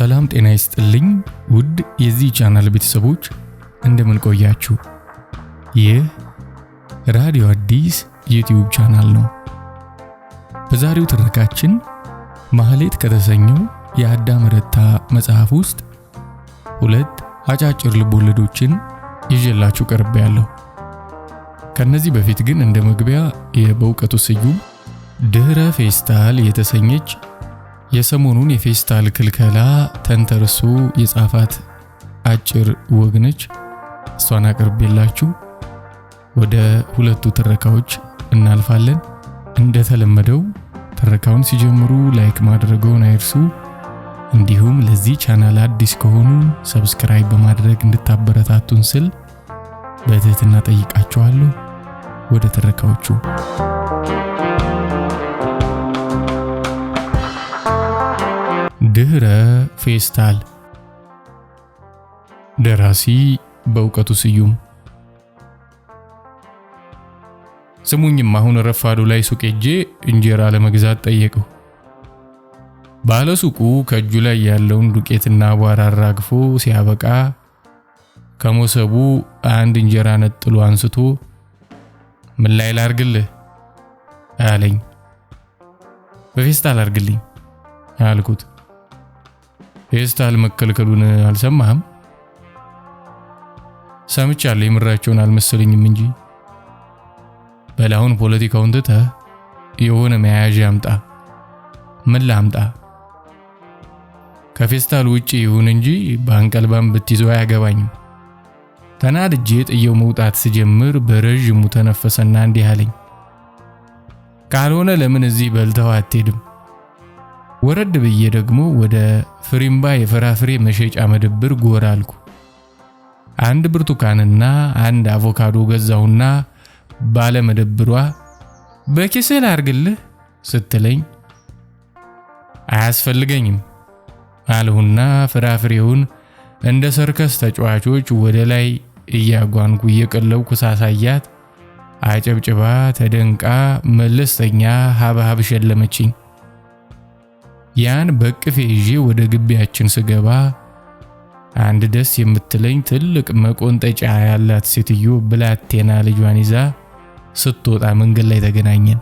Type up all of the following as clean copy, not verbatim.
ሰላም ጤና ይስጥልኝ ውድ የዚህ ቻናል ቤተሰቦች እንደምን ቆያችሁ? ይህ ራዲዮ አዲስ ዩቲዩብ ቻናል ነው። በዛሬው ትረካችን ማህሌት ከተሰኘው የአዳም ረታ መጽሐፍ ውስጥ ሁለት አጫጭር ልቦለዶችን ይዤላችሁ ቀርቤያለሁ። ከነዚህ በፊት ግን እንደ መግቢያ የበእውቀቱ ስዩም ድህረ ፌስታል የተሰኘች የሰሞኑን የፌስታል ክልከላ ተንተርሶ የጻፋት አጭር ወግ ነች። እሷን አቅርቤላችሁ ወደ ሁለቱ ትረካዎች እናልፋለን። እንደተለመደው ትረካውን ሲጀምሩ ላይክ ማድረግዎን አይርሱ። እንዲሁም ለዚህ ቻናል አዲስ ከሆኑ ሰብስክራይብ በማድረግ እንድታበረታቱን ስል በትህትና ጠይቃችኋለሁ። ወደ ትረካዎቹ። ድህረ ፌስታል። ደራሲ በእውቀቱ ስዩም። ስሙኝም አሁን ረፋዱ ላይ ሱቅ ሄጄ እንጀራ ለመግዛት ጠየቀው። ባለ ሱቁ ከእጁ ላይ ያለውን ዱቄትና አቧራ አራግፎ ሲያበቃ ከሞሰቡ አንድ እንጀራ ነጥሎ አንስቶ ምን ላይ ላርግልህ አለኝ። በፌስታል አርግልኝ አልኩት። ፌስታል መከልከሉን አልሰማህም? ሰምቻለሁ፣ የምራቸውን አልመሰለኝም እንጂ። በላውን ፖለቲካውን ትተህ የሆነ መያዣ አምጣ። ምን ላምጣ? ከፌስታል ውጪ ይሁን እንጂ ባንቀልባም ብትይዘው አያገባኝም። ተናድጄ ጥየው መውጣት ስጀምር በረጅሙ ተነፈሰና እንዲህ አለኝ። ካልሆነ ለምን እዚህ በልተው አትሄድም? ወረድ ብዬ ደግሞ ወደ ፍሪምባ የፍራፍሬ መሸጫ መደብር ጎራ አልኩ። አንድ ብርቱካንና አንድ አቮካዶ ገዛሁና ባለ መደብሯ በኪስህ ላርግልህ ስትለኝ አያስፈልገኝም አልሁና ፍራፍሬውን እንደ ሰርከስ ተጫዋቾች ወደ ላይ እያጓንኩ እየቀለብኩ ሳሳያት አጨብጭባ ተደንቃ መለስተኛ ሀብሀብ ሸለመችኝ። ያን በቅፌ ይዤ ወደ ግቢያችን ስገባ አንድ ደስ የምትለኝ ትልቅ መቆንጠጫ ያላት ሴትዮ ብላቴና ልጇን ይዛ ስትወጣ መንገድ ላይ ተገናኘን።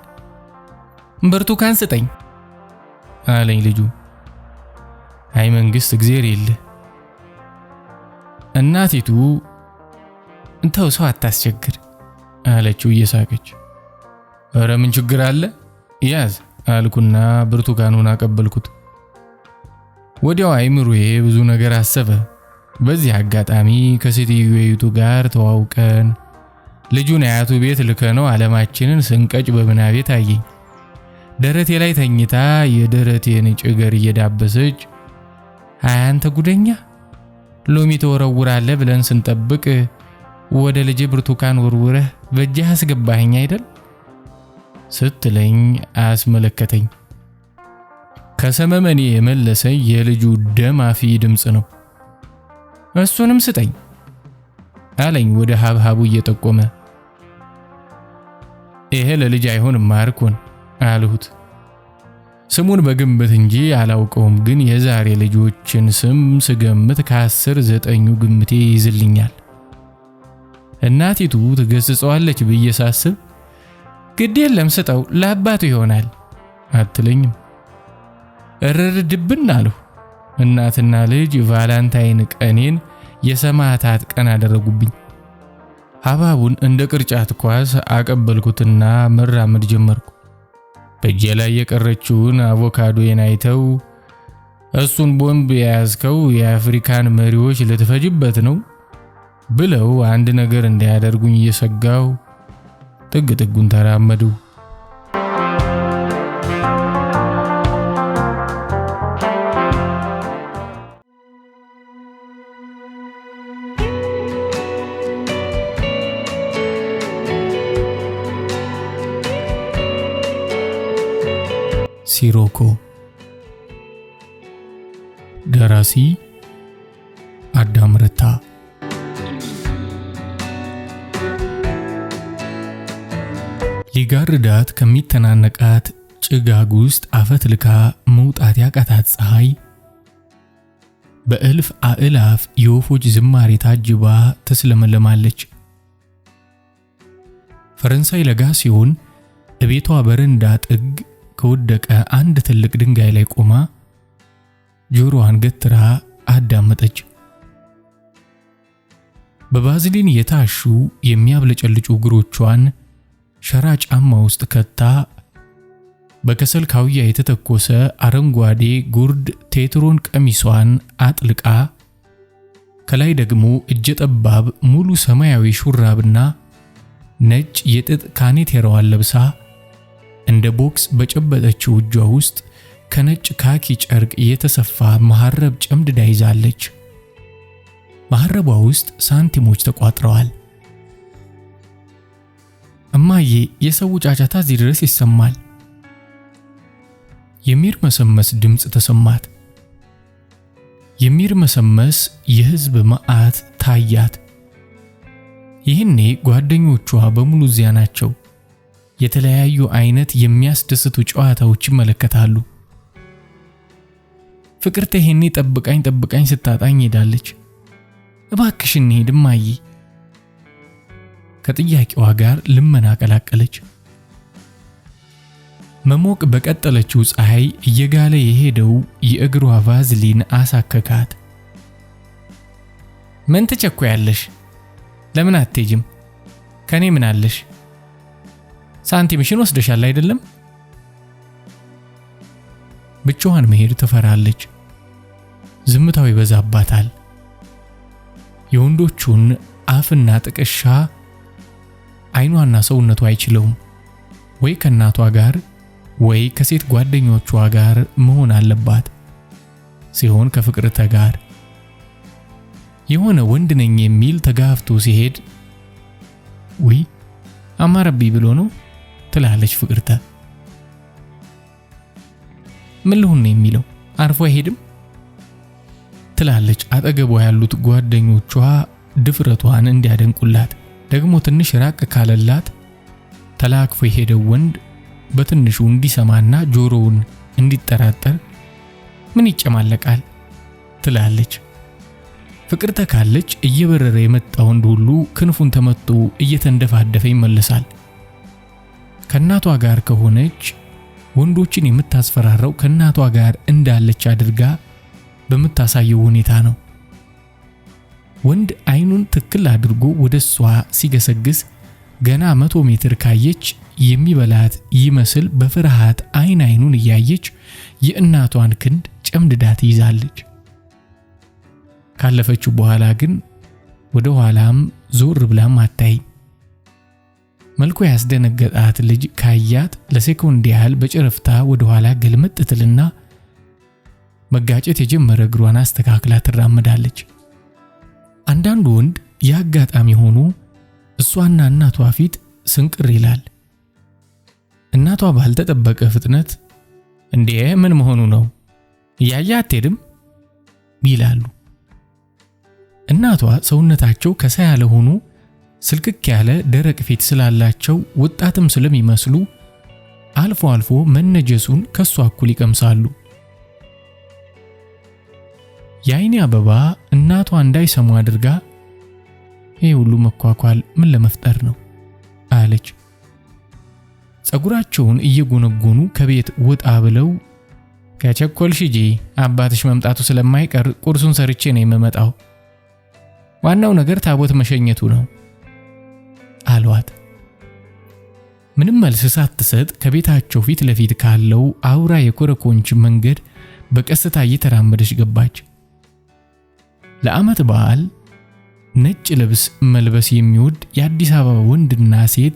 ብርቱካን ስጠኝ አለኝ ልጁ። አይ መንግስት እግዜር የለ። እናቲቱ እንተው ሰው አታስቸግር አለችው እየሳቀች። ኧረ ምን ችግር አለ ያዝ አልኩና ብርቱካኑን አቀበልኩት። ወዲያው አይምሮዬ ብዙ ነገር አሰበ። በዚህ አጋጣሚ ከሴትዮይቱ ጋር ተዋውቀን ልጁን አያቱ ቤት ልከነው ዓለማችንን ስንቀጭ በምናቤ ታየኝ። ደረቴ ላይ ተኝታ የደረቴን ጭገር እየዳበሰች አንተ ጉደኛ ሎሚ ተወረውራለህ ብለን ስንጠብቅ ወደ ልጅ ብርቱካን ወርውረህ በእጅህ አስገባኸኝ አይደል ስትለኝ አስመለከተኝ። ከሰመመኔ የመለሰኝ የልጁ ደም አፊ ድምጽ ነው። እሱንም ስጠኝ አለኝ ወደ ሀብሀቡ እየጠቆመ። ይሄ ለልጅ አይሆንም ማርኮን አልሁት። ስሙን በግምት እንጂ አላውቀውም፣ ግን የዛሬ ልጆችን ስም ስገምት ከ10 9 ግምቴ ይዝልኛል። እናቲቱ ትገስጸዋለች ብዬ ሳስብ ግድ የለም ስጠው ለአባቱ ይሆናል አትለኝም። እርርድብን አለሁ። እናትና ልጅ ቫላንታይን ቀኔን የሰማዕታት ቀን አደረጉብኝ። ሀብሀቡን እንደ ቅርጫት ኳስ አቀበልኩትና መራመድ ጀመርኩ። በእጄ ላይ የቀረችውን አቮካዶዬን አይተው እሱን ቦምብ የያዝከው የአፍሪካን መሪዎች ልትፈጅበት ነው ብለው አንድ ነገር እንዳያደርጉኝ እየሰጋው ጥግ ጥጉን ተራመዱ። ሲሮኮ። ደራሲ አዳም ረታ። ሊጋርዳት ከሚተናነቃት ጭጋግ ውስጥ አፈትልካ መውጣት ያቃታት ፀሐይ በእልፍ አእላፍ የወፎች ዝማሬ ታጅባ ተስለመለማለች። ፈረንሳይ ለጋ ሲሆን እቤቷ በረንዳ ጥግ ከወደቀ አንድ ትልቅ ድንጋይ ላይ ቆማ ጆሮዋን ገትራ አዳመጠች። በባዝሊን የታሹ የሚያብለጨልጩ እግሮቿን ሸራ ጫማ ውስጥ ከታ በከሰል ካውያ የተተኮሰ አረንጓዴ ጉርድ ቴትሮን ቀሚሷን አጥልቃ ከላይ ደግሞ እጀ ጠባብ ሙሉ ሰማያዊ ሹራብና ነጭ የጥጥ ካኔቴራዋን ለብሳ እንደ ቦክስ በጨበጠችው እጇ ውስጥ ከነጭ ካኪ ጨርቅ የተሰፋ መሐረብ ጨምድዳ ይዛለች። መሐረቧ ውስጥ ሳንቲሞች ተቋጥረዋል። እማዬ፣ የሰው ጫጫታ እዚህ ድረስ ይሰማል። የሚርመሰመስ ድምፅ ተሰማት። የሚርመሰመስ የሕዝብ መዓት ታያት። ይህኔ ጓደኞቿ በሙሉ እዚያ ናቸው። የተለያዩ አይነት የሚያስደስቱ ጨዋታዎች ይመለከታሉ። ፍቅርተ ይሄኔ ጠብቃኝ ስታጣኝ ሄዳለች። እባክሽ እንሂድ እማዬ። ከጥያቄዋ ጋር ልመና ቀላቀለች። መሞቅ በቀጠለችው ፀሐይ እየጋለ የሄደው የእግሯ ቫዝሊን አሳከካት። ምን ትቸኩያለሽ? ለምን አትሄጂም? ከኔ ምን አለሽ? ሳንቲምሽን ወስደሻል አይደለም? ብቻዋን መሄድ ትፈራለች። ዝምታው ይበዛባታል። የወንዶቹን አፍና ጥቅሻ አይኗና ሰውነቷ አይችለውም። ወይ ከእናቷ ጋር ወይ ከሴት ጓደኞቿ ጋር መሆን አለባት። ሲሆን ከፍቅርተ ጋር የሆነ ወንድ ነኝ የሚል ተጋፍቶ ሲሄድ ወይ አማረብኝ ብሎ ነው ትላለች ፍቅርተ። ምን ልሁን ነው የሚለው? አርፎ አይሄድም ትላለች አጠገቧ ያሉት ጓደኞቿ ድፍረቷን እንዲያደንቁላት። ደግሞ ትንሽ ራቅ ካለላት ተላክፎ የሄደው ወንድ በትንሹ እንዲሰማና ጆሮውን እንዲጠራጠር ምን ይጨማለቃል ትላለች። ፍቅርተ ካለች እየበረረ የመጣ ወንድ ሁሉ ክንፉን ተመቶ እየተንደፋደፈ ይመለሳል። ከእናቷ ጋር ከሆነች ወንዶችን የምታስፈራራው ከእናቷ ጋር እንዳለች አድርጋ በምታሳየው ሁኔታ ነው። ወንድ አይኑን ትክክል አድርጎ ወደሷ ሲገሰግስ ገና 100 ሜትር ካየች የሚበላት ይመስል በፍርሃት አይኑን እያየች የእናቷን ክንድ ጨምድዳ ትይዛለች። ካለፈችው በኋላ ግን ወደ ኋላም ዞር ብላም አታይም። መልኩ ያስደነገጣት ልጅ ካያት ለሴኮንድ ያህል በጨረፍታ ወደ ኋላ ገልመጥ ትልና መጋጨት የጀመረ እግሯን አስተካክላ ትራመዳለች። አንዳንዱ ወንድ ያጋጣሚ ሆኖ እሷና እናቷ ፊት ስንቅር ይላል። እናቷ ባልተጠበቀ ፍጥነት እንዴ ምን መሆኑ ነው እያያ አትሄድም ይላሉ። እናቷ ሰውነታቸው ከሳ ያለ ሆኖ ስልክክ ያለ ደረቅ ፊት ስላላቸው ወጣትም ስለሚመስሉ አልፎ አልፎ መነጀሱን ከሷ እኩል ይቀምሳሉ። የአይኔ አበባ እናቷ እንዳይሰሙ አድርጋ ይሄ ሁሉ መኳኳል ምን ለመፍጠር ነው አለች። ጸጉራቸውን እየጎነጎኑ ከቤት ወጣ ብለው ከቸኮልሽ ሂጂ፣ አባትሽ መምጣቱ ስለማይቀር ቁርሱን ሰርቼ ነው የምመጣው፣ ዋናው ነገር ታቦት መሸኘቱ ነው አሏት። ምንም መልስ ሳትሰጥ ከቤታቸው ፊት ለፊት ካለው አውራ የኮረኮንች መንገድ በቀስታ እየተራመደች ገባች። ለዓመት በዓል ነጭ ልብስ መልበስ የሚወድ የአዲስ አበባ ወንድና ሴት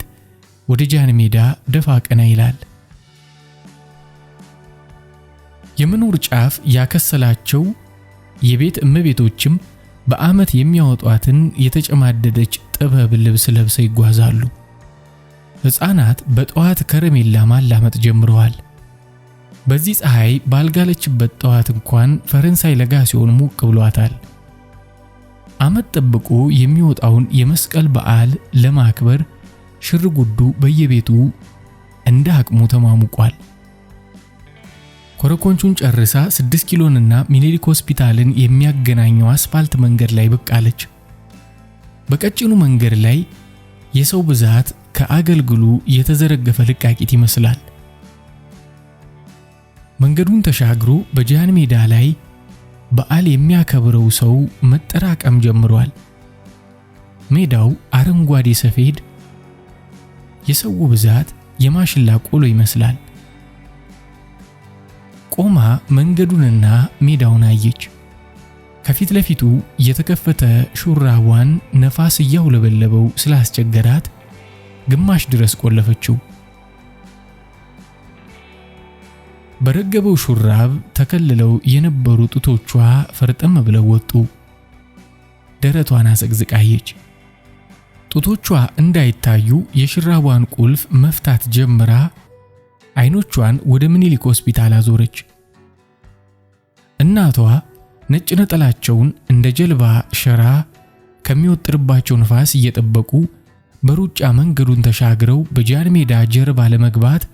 ወደ ጃን ሜዳ ደፋ ቀና ይላል። የመኖር ጫፍ ያከሰላቸው የቤት እመቤቶችም በዓመት የሚያወጧትን የተጨማደደች ጥበብ ልብስ ለብሰው ይጓዛሉ። ሕፃናት በጠዋት ከረሜላ ማላመጥ ጀምረዋል። በዚህ ፀሐይ ባልጋለችበት ጠዋት እንኳን ፈረንሳይ ለጋ ሲሆን ሞቅ ብሏታል። ዓመት ጠብቆ የሚወጣውን የመስቀል በዓል ለማክበር ሽርጉዱ በየቤቱ እንደ አቅሙ ተማሙቋል። ኮረኮንቹን ጨርሳ 6 ኪሎንና ሚኒሊክ ሆስፒታልን የሚያገናኘው አስፋልት መንገድ ላይ ብቅ አለች። በቀጭኑ መንገድ ላይ የሰው ብዛት ከአገልግሉ የተዘረገፈ ልቃቂት ይመስላል። መንገዱን ተሻግሮ በጃን ሜዳ ላይ በዓል የሚያከብረው ሰው መጠራቀም ጀምሯል። ሜዳው አረንጓዴ ሰፌድ፣ የሰው ብዛት የማሽላ ቆሎ ይመስላል። ቆማ መንገዱንና ሜዳውን አየች። ከፊት ለፊቱ የተከፈተ ሹራቧን ነፋስ እያውለበለበው ስላስቸገራት ግማሽ ድረስ ቆለፈችው። በረገበው ሹራብ ተከልለው የነበሩ ጡቶቿ ፈርጠም ብለው ወጡ። ደረቷን አሰግዝቃየች። ጡቶቿ እንዳይታዩ የሹራቧን ቁልፍ መፍታት ጀምራ አይኖቿን ወደ ሚኒሊክ ሆስፒታል አዞረች። እናቷ ነጭ ነጠላቸውን እንደ ጀልባ ሸራ ከሚወጥርባቸው ንፋስ እየጠበቁ በሩጫ መንገዱን ተሻግረው በጃን ሜዳ ጀርባ ለመግባት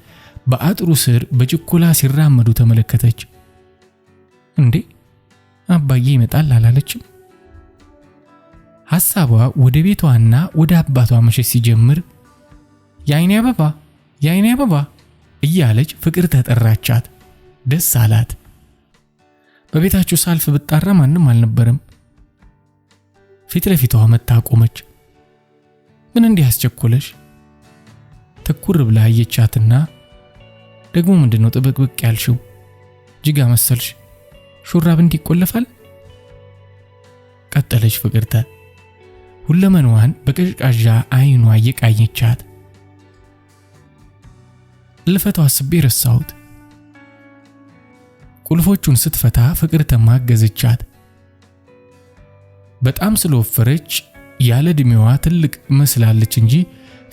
በአጥሩ ስር በችኮላ ሲራመዱ ተመለከተች። እንዴ አባዬ ይመጣል አላለችም? ሐሳቧ ወደ ቤቷና ወደ አባቷ መሸሽ ሲጀምር የአይኔ አበባ የአይኔ አበባ እያለች ፍቅር ተጠራቻት። ደስ አላት። በቤታቸው ሳልፍ ብጣራ ማንም አልነበረም። ፊት ለፊቷ መጣ ቆመች። ምን እንዲህ አስቸኮለሽ? ትኩር ብላ አየቻትና ደግሞ ምንድነው ጥብቅብቅ ያልሽው? ጅጋ መሰልሽ? ሹራብ እንዲቆለፋል? ቀጠለች ፍቅርተ ሁለመናዋን በቀዥቃዣ አይኗ እየቃኘቻት። ልፈታው አስቤ ረሳሁት። ቁልፎቹን ስትፈታ ፍቅርተ ማገዘቻት። በጣም ስለወፈረች ያለ ዕድሜዋ ትልቅ መስላለች እንጂ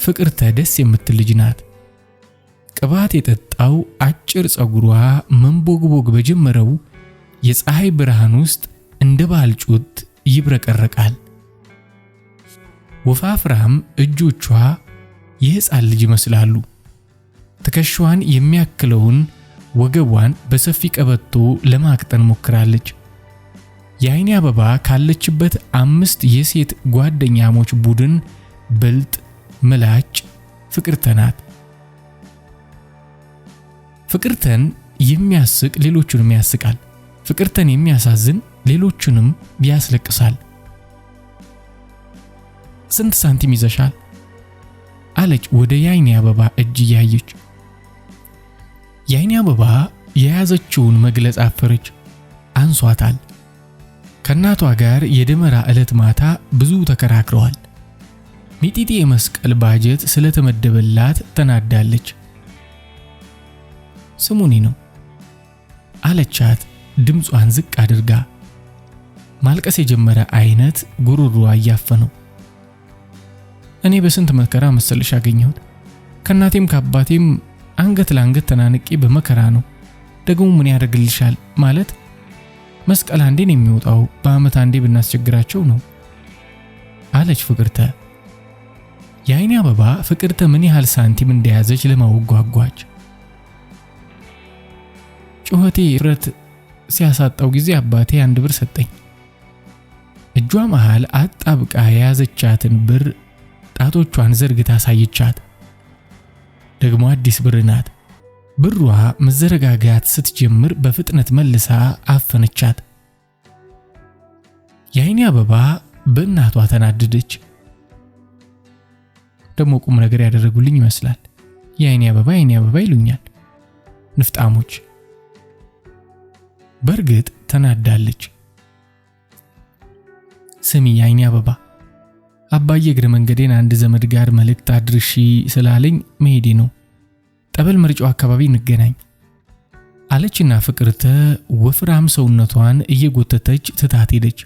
ፍቅርተ ደስ የምትል ልጅ ናት። ቅባት የጠጣው አጭር ጸጉሯ መንቦግቦግ በጀመረው የፀሐይ ብርሃን ውስጥ እንደ ባልጩት ይብረቀረቃል። ወፋፍራም እጆቿ የሕፃን ልጅ ይመስላሉ። ትከሻዋን የሚያክለውን ወገቧን በሰፊ ቀበቶ ለማቅጠን ሞክራለች። የአይኔ አበባ ካለችበት 5 የሴት ጓደኛሞች ቡድን ብልጥ ምላጭ ፍቅርተ ናት። ፍቅርተን የሚያስቅ ሌሎቹንም ያስቃል። ፍቅርተን የሚያሳዝን ሌሎቹንም ያስለቅሳል። ስንት ሳንቲም ይዘሻል? አለች ወደ የአይኔ አበባ እጅ እያየች። የአይኔ አበባ የያዘችውን መግለጽ አፈረች። አንሷታል። ከእናቷ ጋር የደመራ ዕለት ማታ ብዙ ተከራክረዋል። ሚጢጢ የመስቀል ባጀት ስለተመደበላት ተናዳለች። ስሙኒ ነው አለቻት ድምጿን ዝቅ አድርጋ። ማልቀስ የጀመረ አይነት ጉሮሮዋ እያፈነው። እኔ በስንት መከራ መሰልሽ ያገኘሁት። ከእናቴም ከአባቴም አንገት ለአንገት ተናንቄ በመከራ ነው። ደግሞ ምን ያደርግልሻል ማለት መስቀል አንዴን የሚወጣው በአመት አንዴ ብናስቸግራቸው ነው አለች ፍቅርተ። የአይኔ አበባ ፍቅርተ ምን ያህል ሳንቲም እንደያዘች ለማወቅ ጓጓች። ጩኸቴ ፍረት ሲያሳጣው ጊዜ አባቴ 1 ብር ሰጠኝ። እጇ መሃል አጣብቃ የያዘቻትን ብር ጣቶቿን ዘርግታ አሳየቻት። ደግሞ አዲስ ብር ናት። ብሯ መዘረጋጋት ስትጀምር በፍጥነት መልሳ አፈነቻት። የአይኔ አበባ በእናቷ ተናደደች። ደግሞ ቁም ነገር ያደረጉልኝ ይመስላል። የአይኔ አበባ ይሉኛል ንፍጣሞች። በእርግጥ ተናዳለች። ስሚ የአይኔ አበባ፣ አባዬ እግረ መንገዴን አንድ ዘመድ ጋር መልእክት አድርሺ ስላለኝ መሄዴ ነው። ጠበል መርጫው አካባቢ እንገናኝ አለችና ፍቅርተ ወፍራም ሰውነቷን እየጎተተች ትታት ሄደች።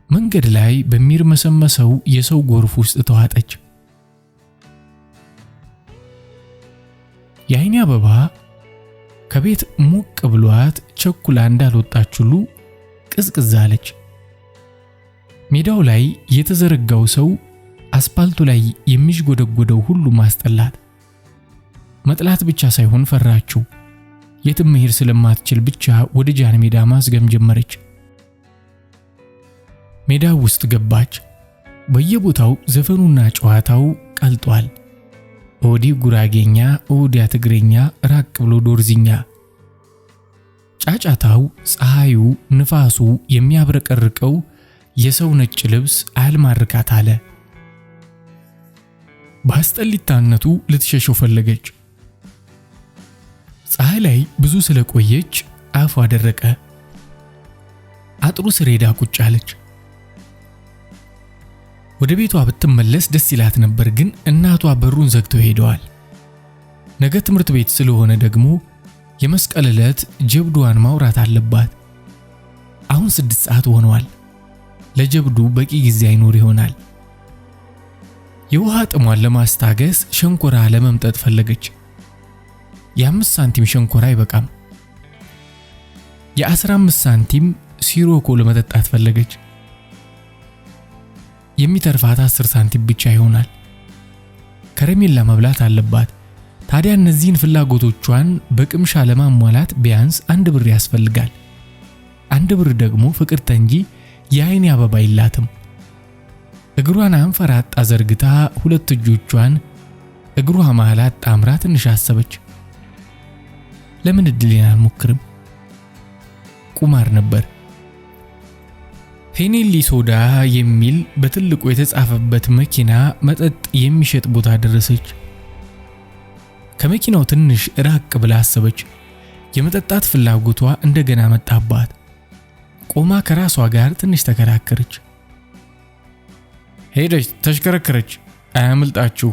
መንገድ ላይ በሚርመሰመሰው የሰው ጎርፍ ውስጥ ተዋጠች። የአይኔ አበባ ከቤት ሞቅ ብሏት ቸኩላ እንዳልወጣች ሁሉ ቅዝቅዝ አለች። ሜዳው ላይ የተዘረጋው ሰው አስፓልቱ ላይ የሚሽጎደጎደው ሁሉ ማስጠላት። መጥላት ብቻ ሳይሆን ፈራችው። የትም መሄድ ስለማትችል ብቻ ወደ ጃን ሜዳ ማዝገም ጀመረች። ሜዳው ውስጥ ገባች። በየቦታው ዘፈኑና ጨዋታው ቀልጧል። ወዲህ ጉራጌኛ፣ ወዲያ ትግሬኛ፣ ራቅ ብሎ ዶርዚኛ። ጫጫታው፣ ፀሐዩ፣ ንፋሱ፣ የሚያብረቀርቀው የሰው ነጭ ልብስ አልማርካት አለ። በአስጠሊታነቱ ልትሸሸው ፈለገች። ፀሐይ ላይ ብዙ ስለቆየች አፏ ደረቀ። አጥሩ ስር ሄዳ ቁጭ አለች። ወደ ቤቷ ብትመለስ ደስ ይላት ነበር፣ ግን እናቷ በሩን ዘግተው ሄደዋል። ነገ ትምህርት ቤት ስለሆነ ደግሞ የመስቀል ዕለት ጀብዱዋን ማውራት አለባት። አሁን 6 ሰዓት ሆኗል። ለጀብዱ በቂ ጊዜ አይኖር ይሆናል። የውሃ ጥሟን ለማስታገስ ሸንኮራ ለመምጠጥ ፈለገች። የ5 ሳንቲም ሸንኮራ አይበቃም። የ15 ሳንቲም ሲሮኮ ለመጠጣት ፈለገች። የሚተርፋት 10 ሳንቲም ብቻ ይሆናል። ከረሜላ መብላት አለባት። ታዲያ እነዚህን ፍላጎቶቿን በቅምሻ ለማሟላት ቢያንስ 1 ብር ያስፈልጋል። 1 ብር ደግሞ ፍቅርተ እንጂ የአይን አበባ የላትም። እግሯን አንፈራጣ ዘርግታ 2 እጆቿን እግሯ መሃል አጣምራ ትንሽ አሰበች። ለምን እድሌን አልሞክርም? ቁማር ነበር። ፌኔሊ ሶዳ የሚል በትልቁ የተጻፈበት መኪና መጠጥ የሚሸጥ ቦታ ደረሰች። ከመኪናው ትንሽ ራቅ ብላ አሰበች። የመጠጣት ፍላጎቷ እንደገና መጣባት። ቆማ ከራሷ ጋር ትንሽ ተከራከረች። ሄደች፣ ተሽከረከረች። አያምልጣችሁ።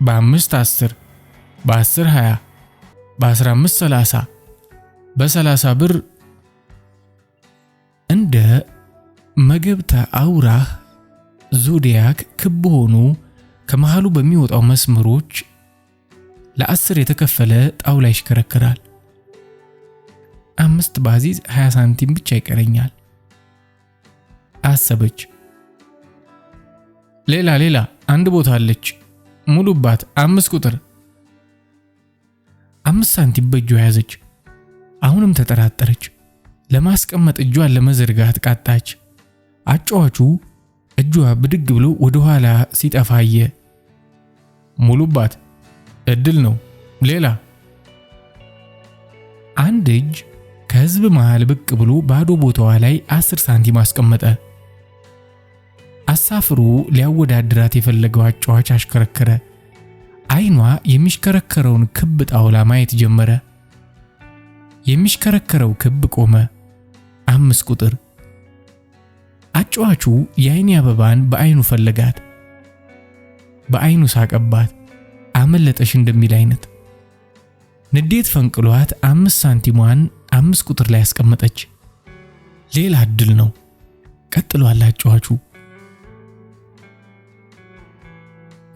በ5 10፣ በ10 20፣ በ15 30፣ በ30 ብር እንደ መገብታ አውራህ ዞዲያክ ክብ ሆኖ ከመሃሉ በሚወጣው መስመሮች ለ10 የተከፈለ ጣውላ ይሽከረከራል። 5 ባዚዝ 20 ሳንቲም ብቻ ይቀረኛል አሰበች። ሌላ አንድ ቦታ አለች፣ ሙሉባት 5 ቁጥር። 5 ሳንቲም በእጇ ያዘች። አሁንም ተጠራጠረች። ለማስቀመጥ እጇን ለመዘርጋት ቃጣች። አጫዋቹ እጇ ብድግ ብሎ ወደ ኋላ ሲጠፋየ። ሙሉባት፣ እድል ነው። ሌላ። አንድ እጅ ከህዝብ መሃል ብቅ ብሎ ባዶ ቦታዋ ላይ 10 ሳንቲም አስቀመጠ። አሳፍሮ ሊያወዳድራት የፈለገው አጫዋች አሽከረከረ። አይኗ የሚሽከረከረውን ክብ ጣውላ ማየት ጀመረ። የሚሽከረከረው ክብ ቆመ። 5 ቁጥር። አጫዋቹ የአይን አበባን በአይኑ ፈለጋት። በአይኑ ሳቀባት። አመለጠሽ እንደሚል አይነት ንዴት ፈንቅሏት 5 ሳንቲሟን 5 ቁጥር ላይ ያስቀመጠች። ሌላ እድል ነው። ቀጥሏል አጫዋቹ።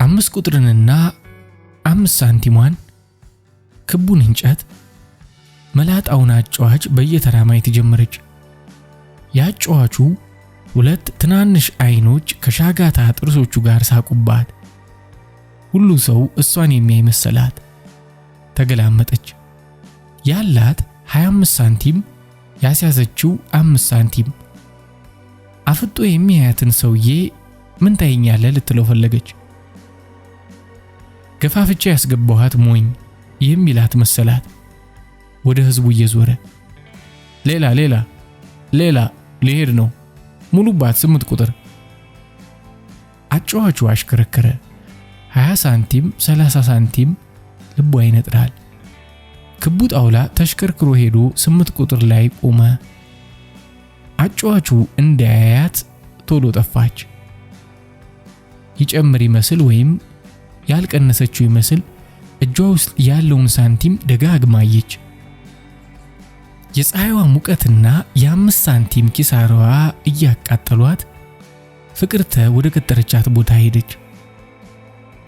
5 ቁጥርንና 5 ሳንቲሟን፣ ክቡን እንጨት፣ መላጣውን አጫዋች በየተራ ማየት ጀመረች። ያጫዋቹ 2 ትናንሽ አይኖች ከሻጋታ ጥርሶቹ ጋር ሳቁባት። ሁሉ ሰው እሷን የሚያይ መሰላት። ተገላመጠች። ያላት 25 ሳንቲም፣ ያስያዘችው 5 ሳንቲም። አፍጦ የሚያያትን ሰውዬ ምን ታየኛለህ ልትለው ፈለገች። ገፋፍቼ ያስገባኋት ሞኝ የሚላት መሰላት። ወደ ህዝቡ እየዞረ ሌላ ሊሄድ ነው። ሙሉባት 8 ቁጥር። አጫዋቹ አሽከረከረ። 20 ሳንቲም፣ 30 ሳንቲም። ልቡ አይነጥራል። ክቡ ጣውላ ተሽከርክሮ ሄዶ 8 ቁጥር ላይ ቆመ። አጫዋቹ እንዳያያት ቶሎ ጠፋች። ይጨምር ይመስል ወይም ያልቀነሰችው ይመስል እጇ ውስጥ ያለውን ሳንቲም ደጋግማ አየች። የፀሐይዋ ሙቀትና የ5 ሳንቲም ኪሳራዋ እያቃጠሏት ፍቅርተ ወደ ቀጠረቻት ቦታ ሄደች።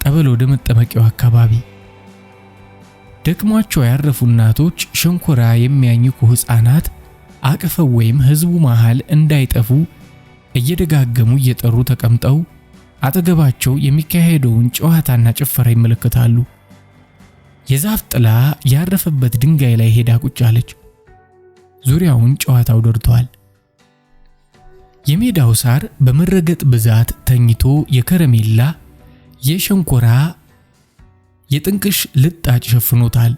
ጠበል ወደ መጠመቂያው አካባቢ። ደክሟቸው ያረፉ እናቶች፣ ሸንኮራ የሚያኝኩ ሕፃናት አቅፈው ወይም ህዝቡ መሃል እንዳይጠፉ እየደጋገሙ እየጠሩ ተቀምጠው አጠገባቸው የሚካሄደውን ጨዋታና ጭፈራ ይመለከታሉ። የዛፍ ጥላ ያረፈበት ድንጋይ ላይ ሄዳ ቁጭ አለች። ዙሪያውን ጨዋታው ደርቷል። የሜዳው ሳር በመረገጥ ብዛት ተኝቶ የከረሜላ፣ የሸንኮራ፣ የጥንቅሽ ልጣጭ ሸፍኖታል።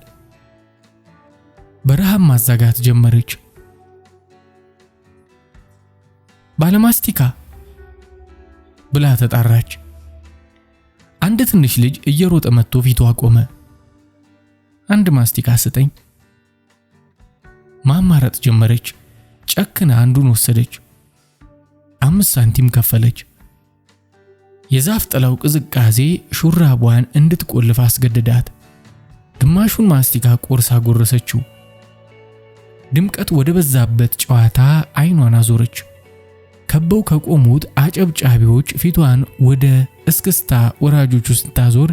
በረሃብ ማዛጋት ጀመረች። ባለማስቲካ ብላ ተጣራች። አንድ ትንሽ ልጅ እየሮጠ መጥቶ ፊቷ ቆመ። አንድ ማስቲካ ስጠኝ። ማማረጥ ጀመረች። ጨክና አንዱን ወሰደች። 5 ሳንቲም ከፈለች። የዛፍ ጥላው ቅዝቃዜ ሹራቧን እንድትቆልፍ አስገደዳት። ግማሹን ማስቲካ ቆርሳ ጎረሰችው። ድምቀት ወደ በዛበት ጨዋታ አይኗን አዞረች። ከበው ከቆሙት አጨብጫቢዎች ፊቷን ወደ እስክስታ ወራጆቹ ስታዞር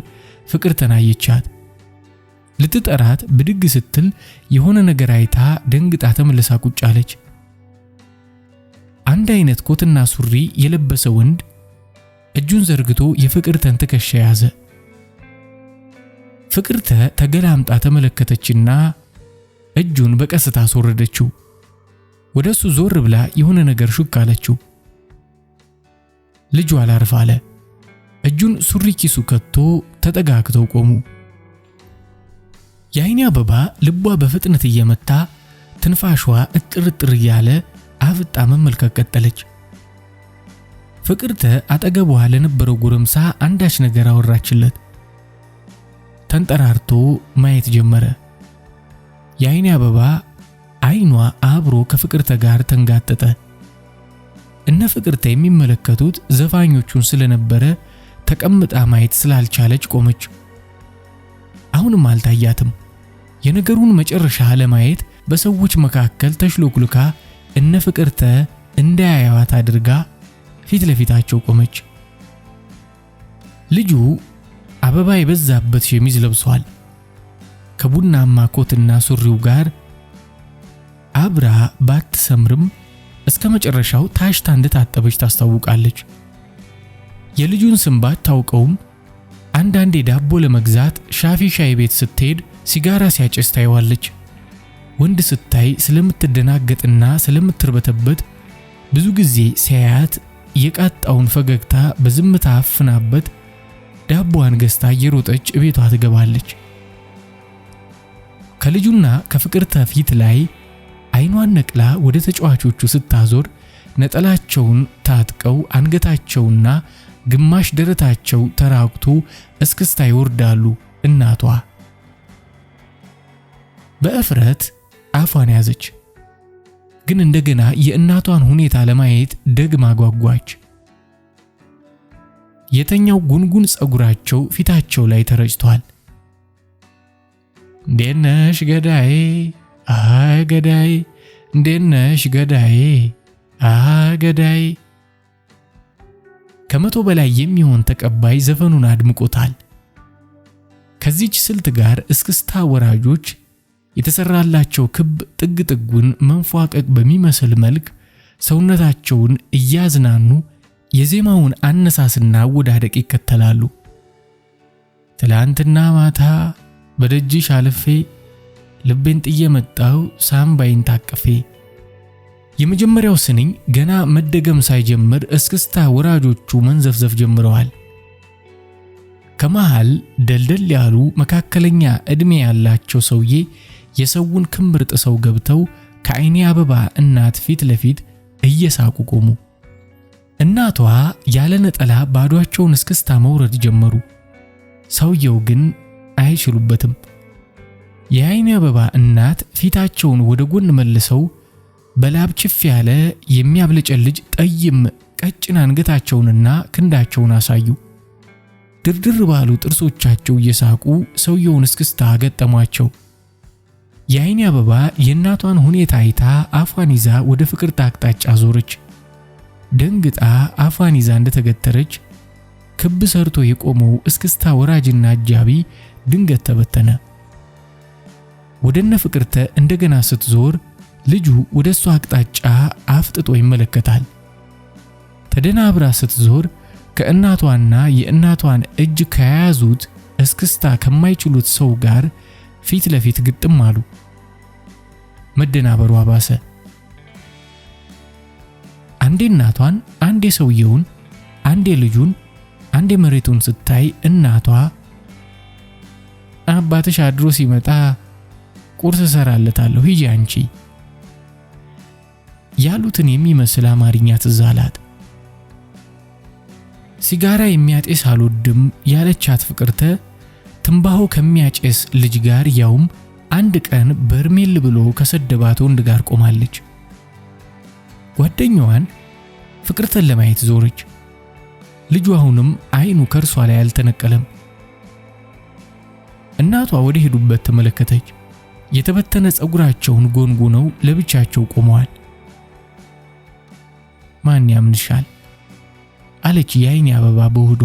ፍቅር ተናየቻት። ልትጠራት ብድግ ስትል የሆነ ነገር አይታ ደንግጣ ተመልሳ ቁጭ አለች። አንድ አይነት ኮትና ሱሪ የለበሰ ወንድ እጁን ዘርግቶ የፍቅርተን ትከሻ ያዘ። ፍቅርተ ተገላምጣ ተመለከተችና እጁን በቀስታ አስወረደችው። ወደሱ ዞር ብላ የሆነ ነገር ሹክ አለችው። ልጁ አላርፍ አለ። እጁን ሱሪ ኪሱ ከቶ ተጠጋግተው ቆሙ። የአይኔ አበባ ልቧ በፍጥነት እየመታ ትንፋሿ እጥርጥር እያለ አፍጣ መመልከት ቀጠለች። ፍቅርተ አጠገቧ ለነበረው ጎረምሳ አንዳች ነገር አወራችለት። ተንጠራርቶ ማየት ጀመረ። የአይኔ አበባ አይኗ አብሮ ከፍቅርተ ጋር ተንጋጠጠ። እነ ፍቅርተ የሚመለከቱት ዘፋኞቹን ስለነበረ ተቀምጣ ማየት ስላልቻለች ቆመች። አሁንም አልታያትም። የነገሩን መጨረሻ ለማየት በሰዎች መካከል ተሽሎክሉካ እነ ፍቅርተ እንዳያዩዋት አድርጋ ፊት ለፊታቸው ቆመች። ልጁ አበባ የበዛበት ሸሚዝ ለብሷል። ከቡናማ ኮትና ሱሪው ጋር አብራ ባትሰምርም እስከ መጨረሻው ታሽታ እንደታጠበች ታስታውቃለች። የልጁን ስም ባታውቀውም አንዳንዴ ዳቦ ለመግዛት ሻፊ ሻይ ቤት ስትሄድ ሲጋራ ሲያጨስ ታየዋለች። ወንድ ስታይ ስለምትደናገጥና ስለምትርበተበት ብዙ ጊዜ ሲያያት የቃጣውን ፈገግታ በዝምታ አፍናበት ዳቦዋን ገዝታ እየሮጠች ቤቷ ትገባለች። ከልጁና ከፍቅርተ ፊት ላይ አይኗን ነቅላ ወደ ተጫዋቾቹ ስታዞር ነጠላቸውን ታጥቀው አንገታቸውና ግማሽ ደረታቸው ተራቁቶ እስክስታ ይወርዳሉ። እናቷ በእፍረት አፏን ያዘች። ግን እንደገና የእናቷን ሁኔታ ለማየት ደግማ ጓጓች። የተኛው ጉንጉን ጸጉራቸው ፊታቸው ላይ ተረጭቷል። እንዴት ነሽ ገዳዬ፣ አይ ገዳዬ፣ እንዴት ነሽ ገዳዬ፣ አይ ገዳዬ። ከመቶ በላይ የሚሆን ተቀባይ ዘፈኑን አድምቆታል። ከዚች ስልት ጋር እስክስታ ወራጆች የተሰራላቸው ክብ ጥግ ጥጉን መንፏቀቅ በሚመስል መልክ ሰውነታቸውን እያዝናኑ የዜማውን አነሳስና አወዳደቅ ይከተላሉ። ትላንትና ማታ በደጅሽ አልፌ ልቤን ጥዬ መጣው ሳምባይን ታቅፌ። የመጀመሪያው ስንኝ ገና መደገም ሳይጀምር እስክስታ ወራጆቹ መንዘፍዘፍ ጀምረዋል። ከመሃል ደልደል ያሉ መካከለኛ ዕድሜ ያላቸው ሰውዬ የሰውን ክምር ጥሰው ገብተው ከአይኔ አበባ እናት ፊት ለፊት እየሳቁ ቆሙ። እናቷ ያለ ነጠላ ባዷቸውን እስክስታ መውረድ ጀመሩ። ሰውየው ግን አይችሉበትም። የአይኔ አበባ እናት ፊታቸውን ወደ ጎን መልሰው በላብ ችፍ ያለ የሚያብለጨልጭ ጠይም ቀጭን አንገታቸውንና ክንዳቸውን አሳዩ። ድርድር ባሉ ጥርሶቻቸው እየሳቁ ሰውየውን እስክስታ ገጠሟቸው። የአይኔ አበባ የእናቷን ሁኔታ አይታ አፏን ይዛ ወደ ፍቅርተ አቅጣጫ ዞረች። ደንግጣ አፏን ይዛ እንደተገተረች ክብ ሰርቶ የቆመው እስክስታ ወራጅና አጃቢ ድንገት ተበተነ። ወደነ ፍቅርተ እንደገና ስትዞር ልጁ ወደሷ አቅጣጫ አፍጥጦ ይመለከታል። ተደናብራ ስትዞር ከእናቷና የእናቷን እጅ ከያዙት እስክስታ ከማይችሉት ሰው ጋር ፊት ለፊት ግጥም አሉ። መደናበሯ ባሰ። አንዴ እናቷን፣ አንዴ ሰውየውን፣ አንዴ ልጁን፣ አንዴ መሬቱን ስታይ እናቷ አባትሽ አድሮ ሲመጣ ቁርስ ሰራለታለሁ ሂጂ አንቺ ያሉትን የሚመስል አማርኛ ትዝ አላት። ሲጋራ የሚያጤስ አልወድም ያለቻት ፍቅርተ ትንባሆ ከሚያጨስ ልጅ ጋር ያውም አንድ ቀን በርሜል ብሎ ከሰደባት ወንድ ጋር ቆማለች። ጓደኛዋን ፍቅርተን ለማየት ዞረች። ልጁ አሁንም አይኑ ከርሷ ላይ አልተነቀለም። እናቷ ወደ ሄዱበት ተመለከተች። የተበተነ ጸጉራቸውን ጎንጉነው ለብቻቸው ቆመዋል። ማን ያምንሻል አለች የአይኔ አበባ በሆዷ።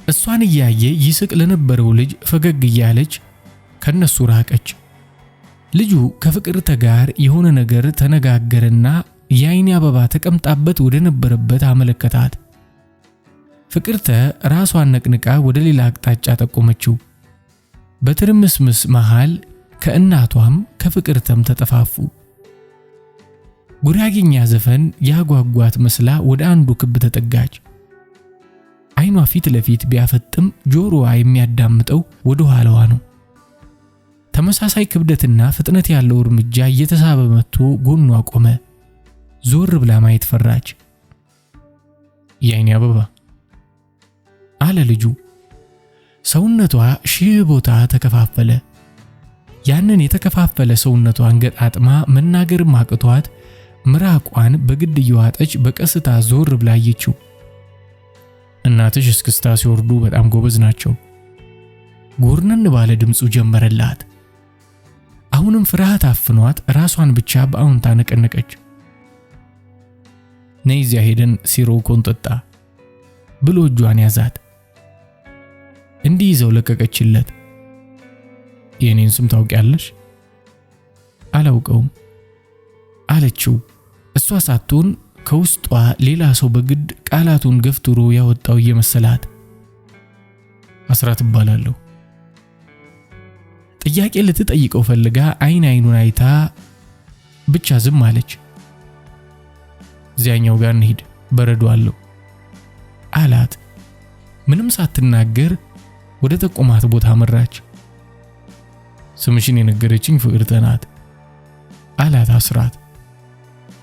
እሷን እያየ ይስቅ ለነበረው ልጅ ፈገግ እያለች ከነሱ ራቀች። ልጁ ከፍቅርተ ጋር የሆነ ነገር ተነጋገረና የአይኔ አበባ ተቀምጣበት ወደ ነበረበት አመለከታት። ፍቅርተ ራሷን ነቅንቃ ወደ ሌላ አቅጣጫ ጠቆመችው። በትርምስምስ መሃል ከእናቷም ከፍቅርተም ተጠፋፉ። ጉራጌኛ ዘፈን ያጓጓት መስላ ወደ አንዱ ክብ ተጠጋች። አይኗ ፊት ለፊት ቢያፈጥም ጆሮዋ የሚያዳምጠው ወደ ኋላዋ ነው። ተመሳሳይ ክብደትና ፍጥነት ያለው እርምጃ እየተሳበ መጥቶ ጎኗ ቆመ። ዞር ብላ ማየት ፈራች። የአይኔ አበባ አለ ልጁ። ሰውነቷ ሺህ ቦታ ተከፋፈለ። ያንን የተከፋፈለ ሰውነቷን ገጣጥማ መናገር ማቅቷት ምራቋን በግድ እየዋጠች በቀስታ ዞር ብላ አየችው። እናትሽ እስክስታ ሲወርዱ በጣም ጎበዝ ናቸው። ጎርነን ባለ ድምፁ ጀመረላት። አሁንም ፍርሃት አፍኗት ራሷን ብቻ በአውንታ ነቀነቀች። ነይ እዚያ ሄደን ሲሮ ኮንጠጣ ብሎ እጇን ያዛት። እንዲህ ይዘው ለቀቀችለት። የኔን ስም ታውቂያለሽ? አላውቀውም አለችው። እሷ ሳትሆን ከውስጧ ሌላ ሰው በግድ ቃላቱን ገፍትሮ ያወጣው እየመሰላት። አስራት እባላለሁ። ጥያቄ ልትጠይቀው ፈልጋ አይኑን አይታ ብቻ ዝም አለች። እዚያኛው ጋር እንሂድ በረዶ አለው አላት። ምንም ሳትናገር ወደ ተቆማት ቦታ መራች። ስምሽን የነገረችኝ ፍቅርተ ናት አላት አስራት።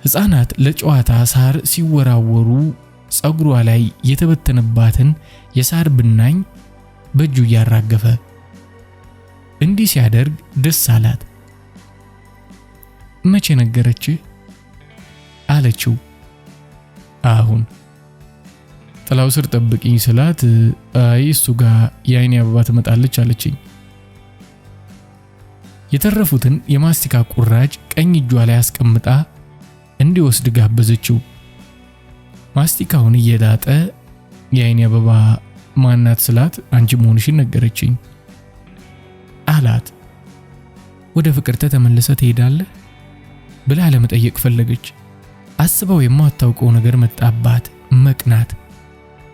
ሕፃናት ለጨዋታ ሳር ሲወራወሩ ጸጉሯ ላይ የተበተነባትን የሳር ብናኝ በእጁ እያራገፈ እንዲህ ሲያደርግ ደስ አላት። መቼ ነገረችህ አለችው። አሁን ጥላው ስር ጠብቂኝ ስላት አይ እሱ ጋር የአይኔ አበባ ትመጣለች አለችኝ። የተረፉትን የማስቲካ ቁራጭ ቀኝ እጇ ላይ አስቀምጣ እንዲወስድ ጋበዘችው። ማስቲካውን እየዳጠ የአይኔ አበባ ማናት ስላት አንቺ መሆንሽን ነገረችኝ አላት። ወደ ፍቅርተ ተመለሰ ትሄዳለህ ብላ ለመጠየቅ ፈለገች። አስበው የማታውቀው ነገር መጣባት። መቅናት።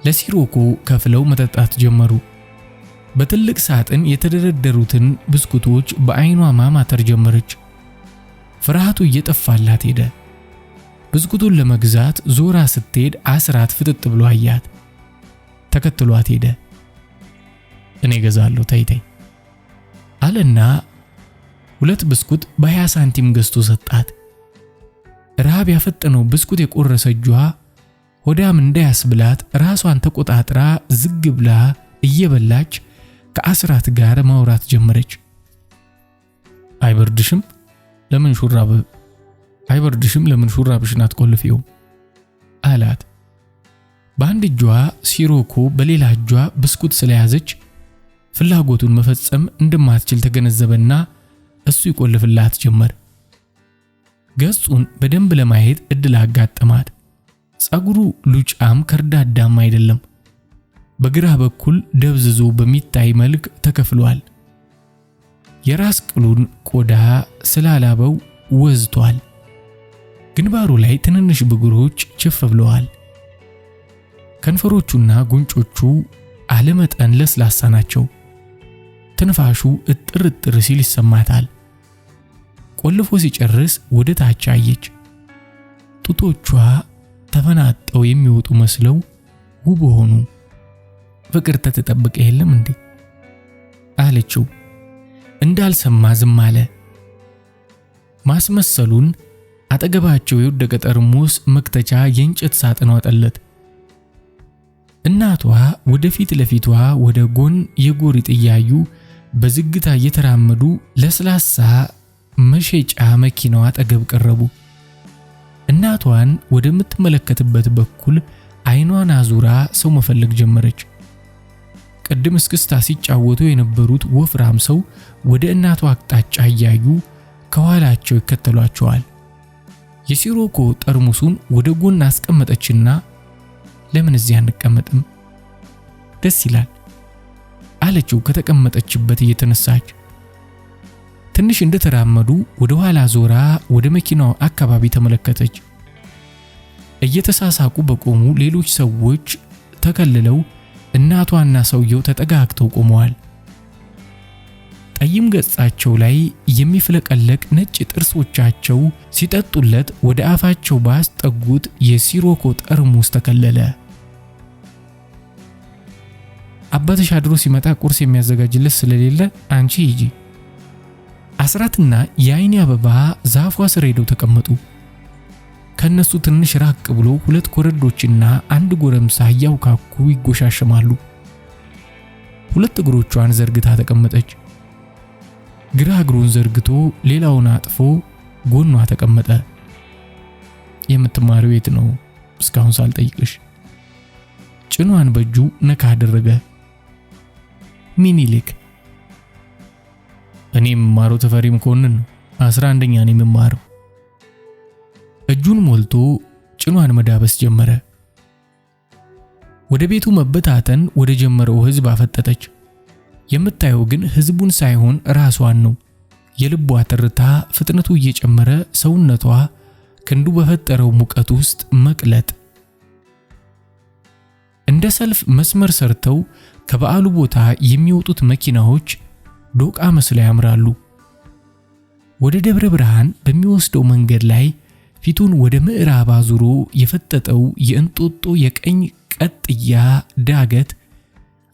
ለሲሮኮ ከፍለው መጠጣት ጀመሩ። በትልቅ ሳጥን የተደረደሩትን ብስኩቶች በአይኗ ማማተር ጀመረች። ፍርሃቱ እየጠፋላት ሄደ። ብስኩቱን ለመግዛት ዞራ ስትሄድ አስራት ፍጥጥ ብሎ አያት። ተከትሏት ሄደ። እኔ ገዛለሁ ተይተይ አለና 2 ብስኩት በ20 ሳንቲም ገዝቶ ሰጣት። ረሃብ ያፈጠነው ብስኩት የቆረሰ እጇ ሆዳም እንዳያስብላት ራሷን ተቆጣጥራ ዝግ ብላ እየበላች ከአስራት ጋር ማውራት ጀመረች። አይበርድሽም ለምን ሹራብሽን አትቆልፊው አላት። በአንድ እጇ ሲሮኮ በሌላ እጇ ብስኩት ስለያዘች ፍላጎቱን መፈጸም እንደማትችል ተገነዘበና እሱ ይቆልፍላት ጀመር። ገጹን በደንብ ለማየት እድል አጋጠማት። ጸጉሩ ሉጫም ከርዳዳም አይደለም። በግራ በኩል ደብዝዞ በሚታይ መልክ ተከፍሏል። የራስ ቅሉን ቆዳ ስላላበው ወዝቷል። ግንባሩ ላይ ትንንሽ ብጉሮች ችፍ ብለዋል። ከንፈሮቹና ጉንጮቹ አለመጠን ለስላሳ ናቸው። ትንፋሹ እጥር ሲል ይሰማታል። ቆልፎ ሲጨርስ ወደ ታች አየች። ጡቶቿ ተፈናጠው የሚወጡ መስለው ውብ ሆኑ። ፍቅር ተጠብቀ የለም እንዴ አለችው። እንዳልሰማ ዝም አለ። ማስመሰሉን አጠገባቸው የወደቀ ጠርሙስ መክተቻ የእንጨት ሳጥን አወጣለት። እናቷ ወደፊት ለፊቷ ወደ ጎን የጎሪጥ እያዩ በዝግታ እየተራመዱ ለስላሳ መሸጫ መኪናዋ አጠገብ ቀረቡ። እናቷን ወደምትመለከትበት በኩል አይኗን አዙራ ሰው መፈለግ ጀመረች። ቅድም እስክስታ ሲጫወቱ የነበሩት ወፍራም ሰው ወደ እናቷ አቅጣጫ እያዩ ከኋላቸው ይከተሏቸዋል። የሲሮኮ ጠርሙሱን ወደ ጎን አስቀመጠችና ለምን እዚህ አንቀመጥም? ደስ ይላል አለችው ከተቀመጠችበት እየተነሳች። ትንሽ እንደተራመዱ ወደ ኋላ ዞራ ወደ መኪናው አካባቢ ተመለከተች። እየተሳሳቁ በቆሙ ሌሎች ሰዎች ተከልለው እናቷና ሰውየው ተጠጋግተው ቆመዋል። ጠይም ገጻቸው ላይ የሚፍለቀለቅ ነጭ ጥርሶቻቸው ሲጠጡለት ወደ አፋቸው ባስጠጉት የሲሮኮ ጠርሙስ ተከለለ። አባትሽ አድሮ ሲመጣ ቁርስ የሚያዘጋጅለት ስለሌለ አንቺ ሂጂ። አስራትና የአይኔ አበባ ዛፏ ስር ሄደው ተቀመጡ። ከነሱ ትንሽ ራቅ ብሎ ሁለት ኮረዶችና አንድ ጎረምሳ እያውካኩ ይጎሻሸማሉ። ሁለት እግሮቿን ዘርግታ ተቀመጠች። ግራ እግሩን ዘርግቶ ሌላውን አጥፎ ጎኗ ተቀመጠ። የምትማሪው የት ነው? እስካሁን ሳልጠይቅሽ። ጭኗን በእጁ ነካ አደረገ። ሚኒሊክ። እኔ የምማረው ተፈሪ መኮንን ነው። 11ኛ ነው የምማረው። እጁን ሞልቶ ጭኗን መዳበስ ጀመረ። ወደ ቤቱ መበታተን ወደ ጀመረው ህዝብ አፈጠጠች። የምታየው ግን ህዝቡን ሳይሆን ራሷን ነው። የልቧ ትርታ ፍጥነቱ እየጨመረ ሰውነቷ ክንዱ በፈጠረው ሙቀት ውስጥ መቅለጥ። እንደ ሰልፍ መስመር ሰርተው ከበዓሉ ቦታ የሚወጡት መኪናዎች ዶቃ መስለው ያምራሉ። ወደ ደብረ ብርሃን በሚወስደው መንገድ ላይ ፊቱን ወደ ምዕራብ አዙሮ የፈጠጠው የእንጦጦ የቀኝ ቀጥያ ዳገት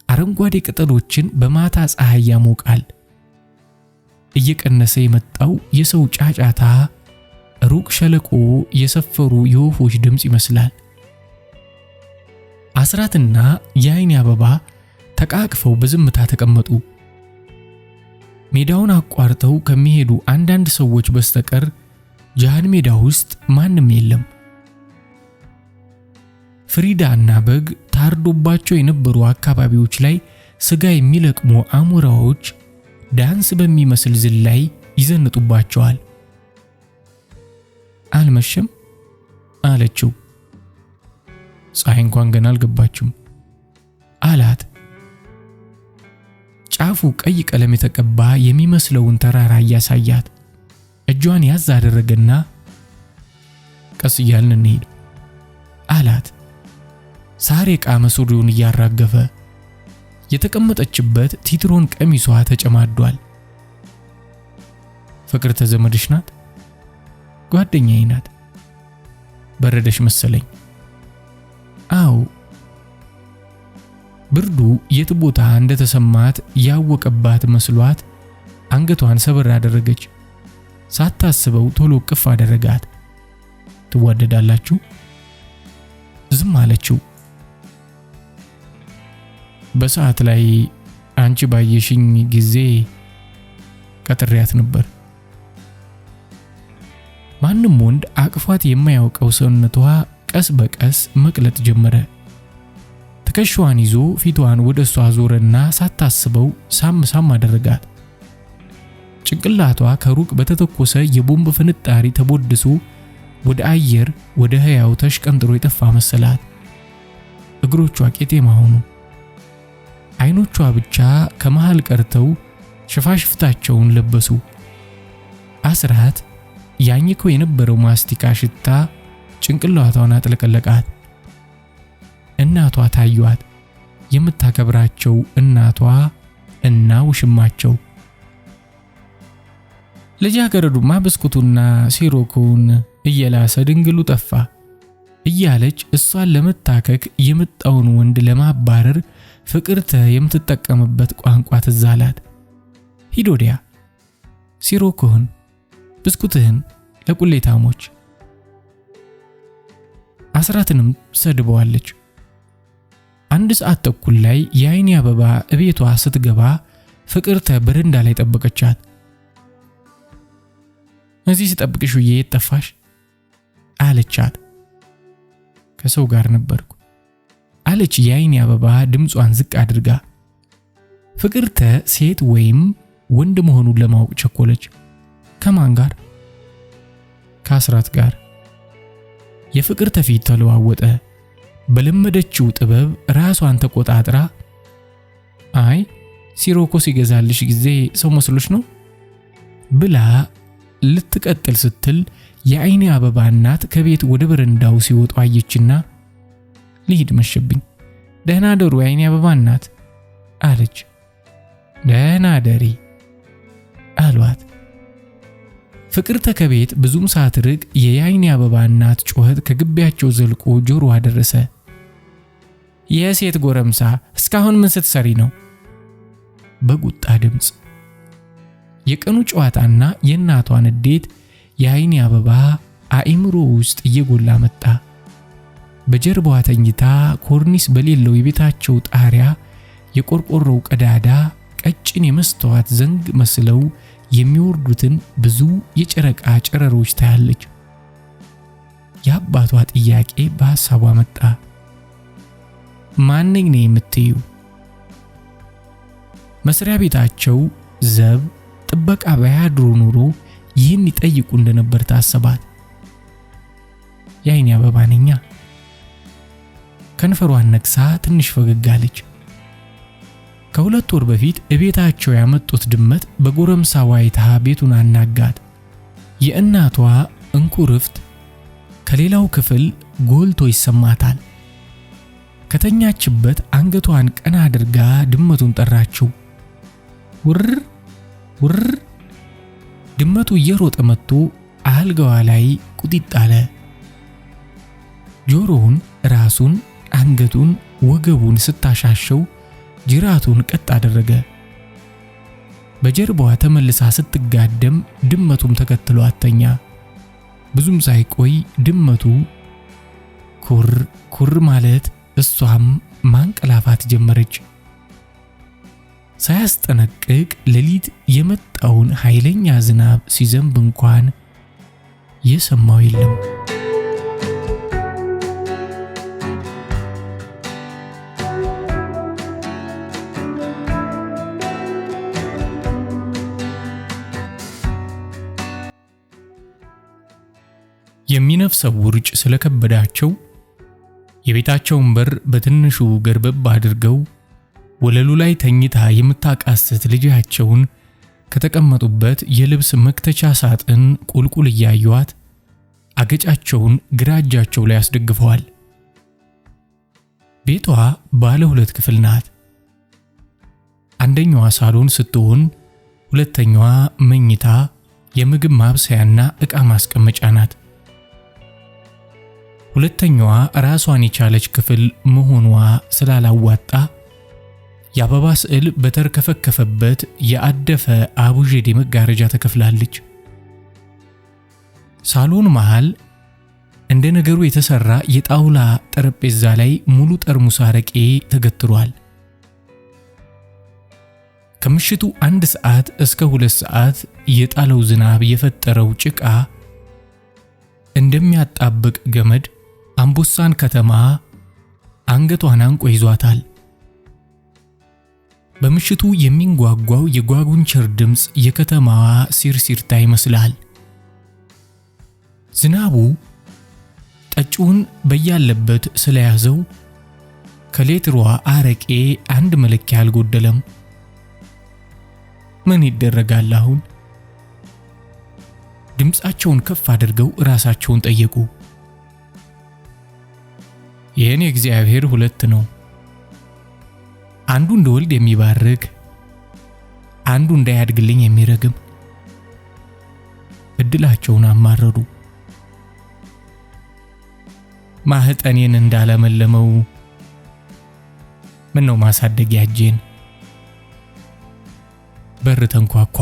አረንጓዴ ቅጠሎችን በማታ ፀሐይ ያሞቃል። እየቀነሰ የመጣው የሰው ጫጫታ ሩቅ ሸለቆ የሰፈሩ የወፎች ድምጽ ይመስላል። አስራትና የአይኔ አበባ ተቃቅፈው በዝምታ ተቀመጡ። ሜዳውን አቋርጠው ከሚሄዱ አንዳንድ ሰዎች በስተቀር ጃሃን ሜዳ ውስጥ ማንም የለም። ፍሪዳና በግ ታርዶባቸው የነበሩ አካባቢዎች ላይ ስጋ የሚለቅሙ አሞራዎች ዳንስ በሚመስል ዝላይ ይዘንጡባቸዋል። አልመሸም አለችው። ፀሐይ እንኳን ገና አልገባችም አላት። ጫፉ ቀይ ቀለም የተቀባ የሚመስለውን ተራራ እያሳያት እጇን ያዝ አደረገና ቀስ እያልን እንሂድ አላት። ሳር የቃመ ሱሪውን እያራገፈ የተቀመጠችበት ቲትሮን ቀሚሷ ተጨማዷል። ፍቅር ተዘመድሽ ናት? ጓደኛዬ ናት። በረደሽ መሰለኝ። አዎ። ብርዱ የት ቦታ እንደተሰማት ያወቀባት መስሏት አንገቷን ሰበር አደረገች። ሳታስበው ቶሎ ቅፍ አደረጋት። ትዋደዳላችሁ? ዝም አለችው። በሰዓት ላይ አንቺ ባየሽኝ ጊዜ ቀጥሪያት ነበር። ማንም ወንድ አቅፏት የማያውቀው ሰውነቷ ቀስ በቀስ መቅለጥ ጀመረ። ትከሻዋን ይዞ ፊቷን ወደሷ ዞረና ሳታስበው ሳም አደረጋት። ጭንቅላቷ ከሩቅ በተተኮሰ የቦምብ ፍንጣሪ ተቦድሶ ወደ አየር ወደ ህያው ተሽቀንጥሮ የጠፋ መሰላት። እግሮቿ ቄጤማ ሆኑ። አይኖቿ ብቻ ከመሃል ቀርተው ሽፋሽፍታቸውን ለበሱ። አስራት ያኝከው የነበረው ማስቲካ ሽታ ጭንቅላቷን አጥለቀለቃት። እናቷ ታዩአት። የምታከብራቸው እናቷ እና ውሽማቸው። ልጃገረዱማ ብስኩቱና ሲሮኩን እየላሰ ድንግሉ ጠፋ እያለች እሷን ለመታከክ የመጣውን ወንድ ለማባረር ፍቅርተ የምትጠቀምበት ቋንቋ ትዝ አላት። ሂድ ወዲያ ሲሮኩህን ብስኩትህን ለቁሌታሞች። አስራትንም ሰድበዋለች። 1 ሰዓት ተኩል ላይ የአይኔ አበባ እቤቷ ስትገባ ፍቅርተ በረንዳ ላይ ጠበቀቻት። እዚህ ስጠብቅሽ ውዬ የት ጠፋሽ አለቻት። ከሰው ጋር ነበርኩ አለች የአይኔ አበባ ድምጿን ዝቅ አድርጋ። ፍቅርተ ሴት ወይም ወንድ መሆኑን ለማወቅ ቸኮለች። ከማን ጋር? ከአስራት ጋር። የፍቅርተ ፊት ተለዋወጠ። በለመደችው ጥበብ ራሷን ተቆጣጥራ አይ ሲሮኮ ሲገዛልሽ ጊዜ ሰው መስሎሽ ነው ብላ ልትቀጥል ስትል የአይኔ አበባ እናት ከቤት ወደ በረንዳው ሲወጡ አየችና ልሂድ መሸብኝ፣ ደህና ደሩ የአይኔ አበባ እናት አለች። ደህና ደሪ አሏት። ፍቅርተ ከቤት ብዙም ሳትርቅ የአይኔ አበባ እናት ጩኸት ከግቢያቸው ዘልቆ ጆሮዋ ደረሰ። የሴት ጎረምሳ እስካሁን ምን ስትሰሪ ነው? በቁጣ ድምፅ። የቀኑ ጨዋታና የእናቷ ንዴት የአይኔ አበባ አእምሮ ውስጥ እየጎላ መጣ። በጀርባዋ ተኝታ ኮርኒስ በሌለው የቤታቸው ጣሪያ የቆርቆሮው ቀዳዳ ቀጭን የመስተዋት ዘንግ መስለው የሚወርዱትን ብዙ የጨረቃ ጨረሮች ታያለች። የአባቷ ጥያቄ በሐሳቧ መጣ። ማንኝ ነው የምትዩ? መስሪያ ቤታቸው ዘብ ጥበቃ ባያድሩ ኑሮ ይህን ይጠይቁ እንደነበር ታሰባት። የአይኔ አበባ ነኛ። ከንፈሯን ነክሳ ትንሽ ፈገግ አለች። ከ2 ወር በፊት እቤታቸው ያመጡት ድመት በጎረምሳ ዋይታ ቤቱን አናጋት። የእናቷ እንኩርፍት ከሌላው ክፍል ጎልቶ ይሰማታል። ከተኛችበት አንገቷን ቀና አድርጋ ድመቱን ጠራችው። ውር ውር። ድመቱ እየሮጠ መጥቶ አልጋዋ ላይ ቁጢጥ አለ። ጆሮውን፣ ራሱን፣ አንገቱን፣ ወገቡን ስታሻሸው ጅራቱን ቀጥ አደረገ። በጀርባዋ ተመልሳ ስትጋደም ድመቱም ተከትሎ አተኛ። ብዙም ሳይቆይ ድመቱ ኩር ኩር ማለት እሷም ማንቀላፋት ጀመረች። ሳያስጠነቅቅ ሌሊት የመጣውን ኃይለኛ ዝናብ ሲዘንብ እንኳን የሰማው የለም። የሚነፍሰው ውርጭ ስለከበዳቸው የቤታቸውን በር በትንሹ ገርበብ አድርገው ወለሉ ላይ ተኝታ የምታቃስት ልጃቸውን ከተቀመጡበት የልብስ መክተቻ ሳጥን ቁልቁል እያዩዋት አገጫቸውን ግራ እጃቸው ላይ አስደግፈዋል። ቤቷ ባለ 2 ክፍል ናት። አንደኛዋ ሳሎን ስትሆን ሁለተኛዋ መኝታ፣ የምግብ ማብሰያና ዕቃ ማስቀመጫ ናት። ሁለተኛዋ ራሷን የቻለች ክፍል መሆኗ ስላላዋጣ የአበባ ስዕል በተርከፈከፈበት የአደፈ አቡጀዴ መጋረጃ ተከፍላለች። ሳሎን መሃል እንደ ነገሩ የተሰራ የጣውላ ጠረጴዛ ላይ ሙሉ ጠርሙስ አረቄ ተገትሯል። ከምሽቱ 1 ሰዓት እስከ 2 ሰዓት የጣለው ዝናብ የፈጠረው ጭቃ እንደሚያጣብቅ ገመድ አምቦሳን ከተማ አንገቷን አንቆ ይዟታል። በምሽቱ የሚንጓጓው የጓጉንቸር ድምፅ የከተማዋ ሲርሲርታ ይመስላል። ዝናቡ ጠጪውን በያለበት ስለያዘው ከሌትሯ አረቄ 1 መለኪያ አልጎደለም። ምን ይደረጋል አሁን? ድምፃቸውን ከፍ አድርገው ራሳቸውን ጠየቁ። የኔ እግዚአብሔር 2 ነው። አንዱ እንደ ወልድ የሚባርክ አንዱ እንዳያድግልኝ የሚረግም። እድላቸውን አማረሩ። ማህፀኔን እንዳለመለመው ምን ነው ማሳደጊያ እጄን። በር ተንኳኳ።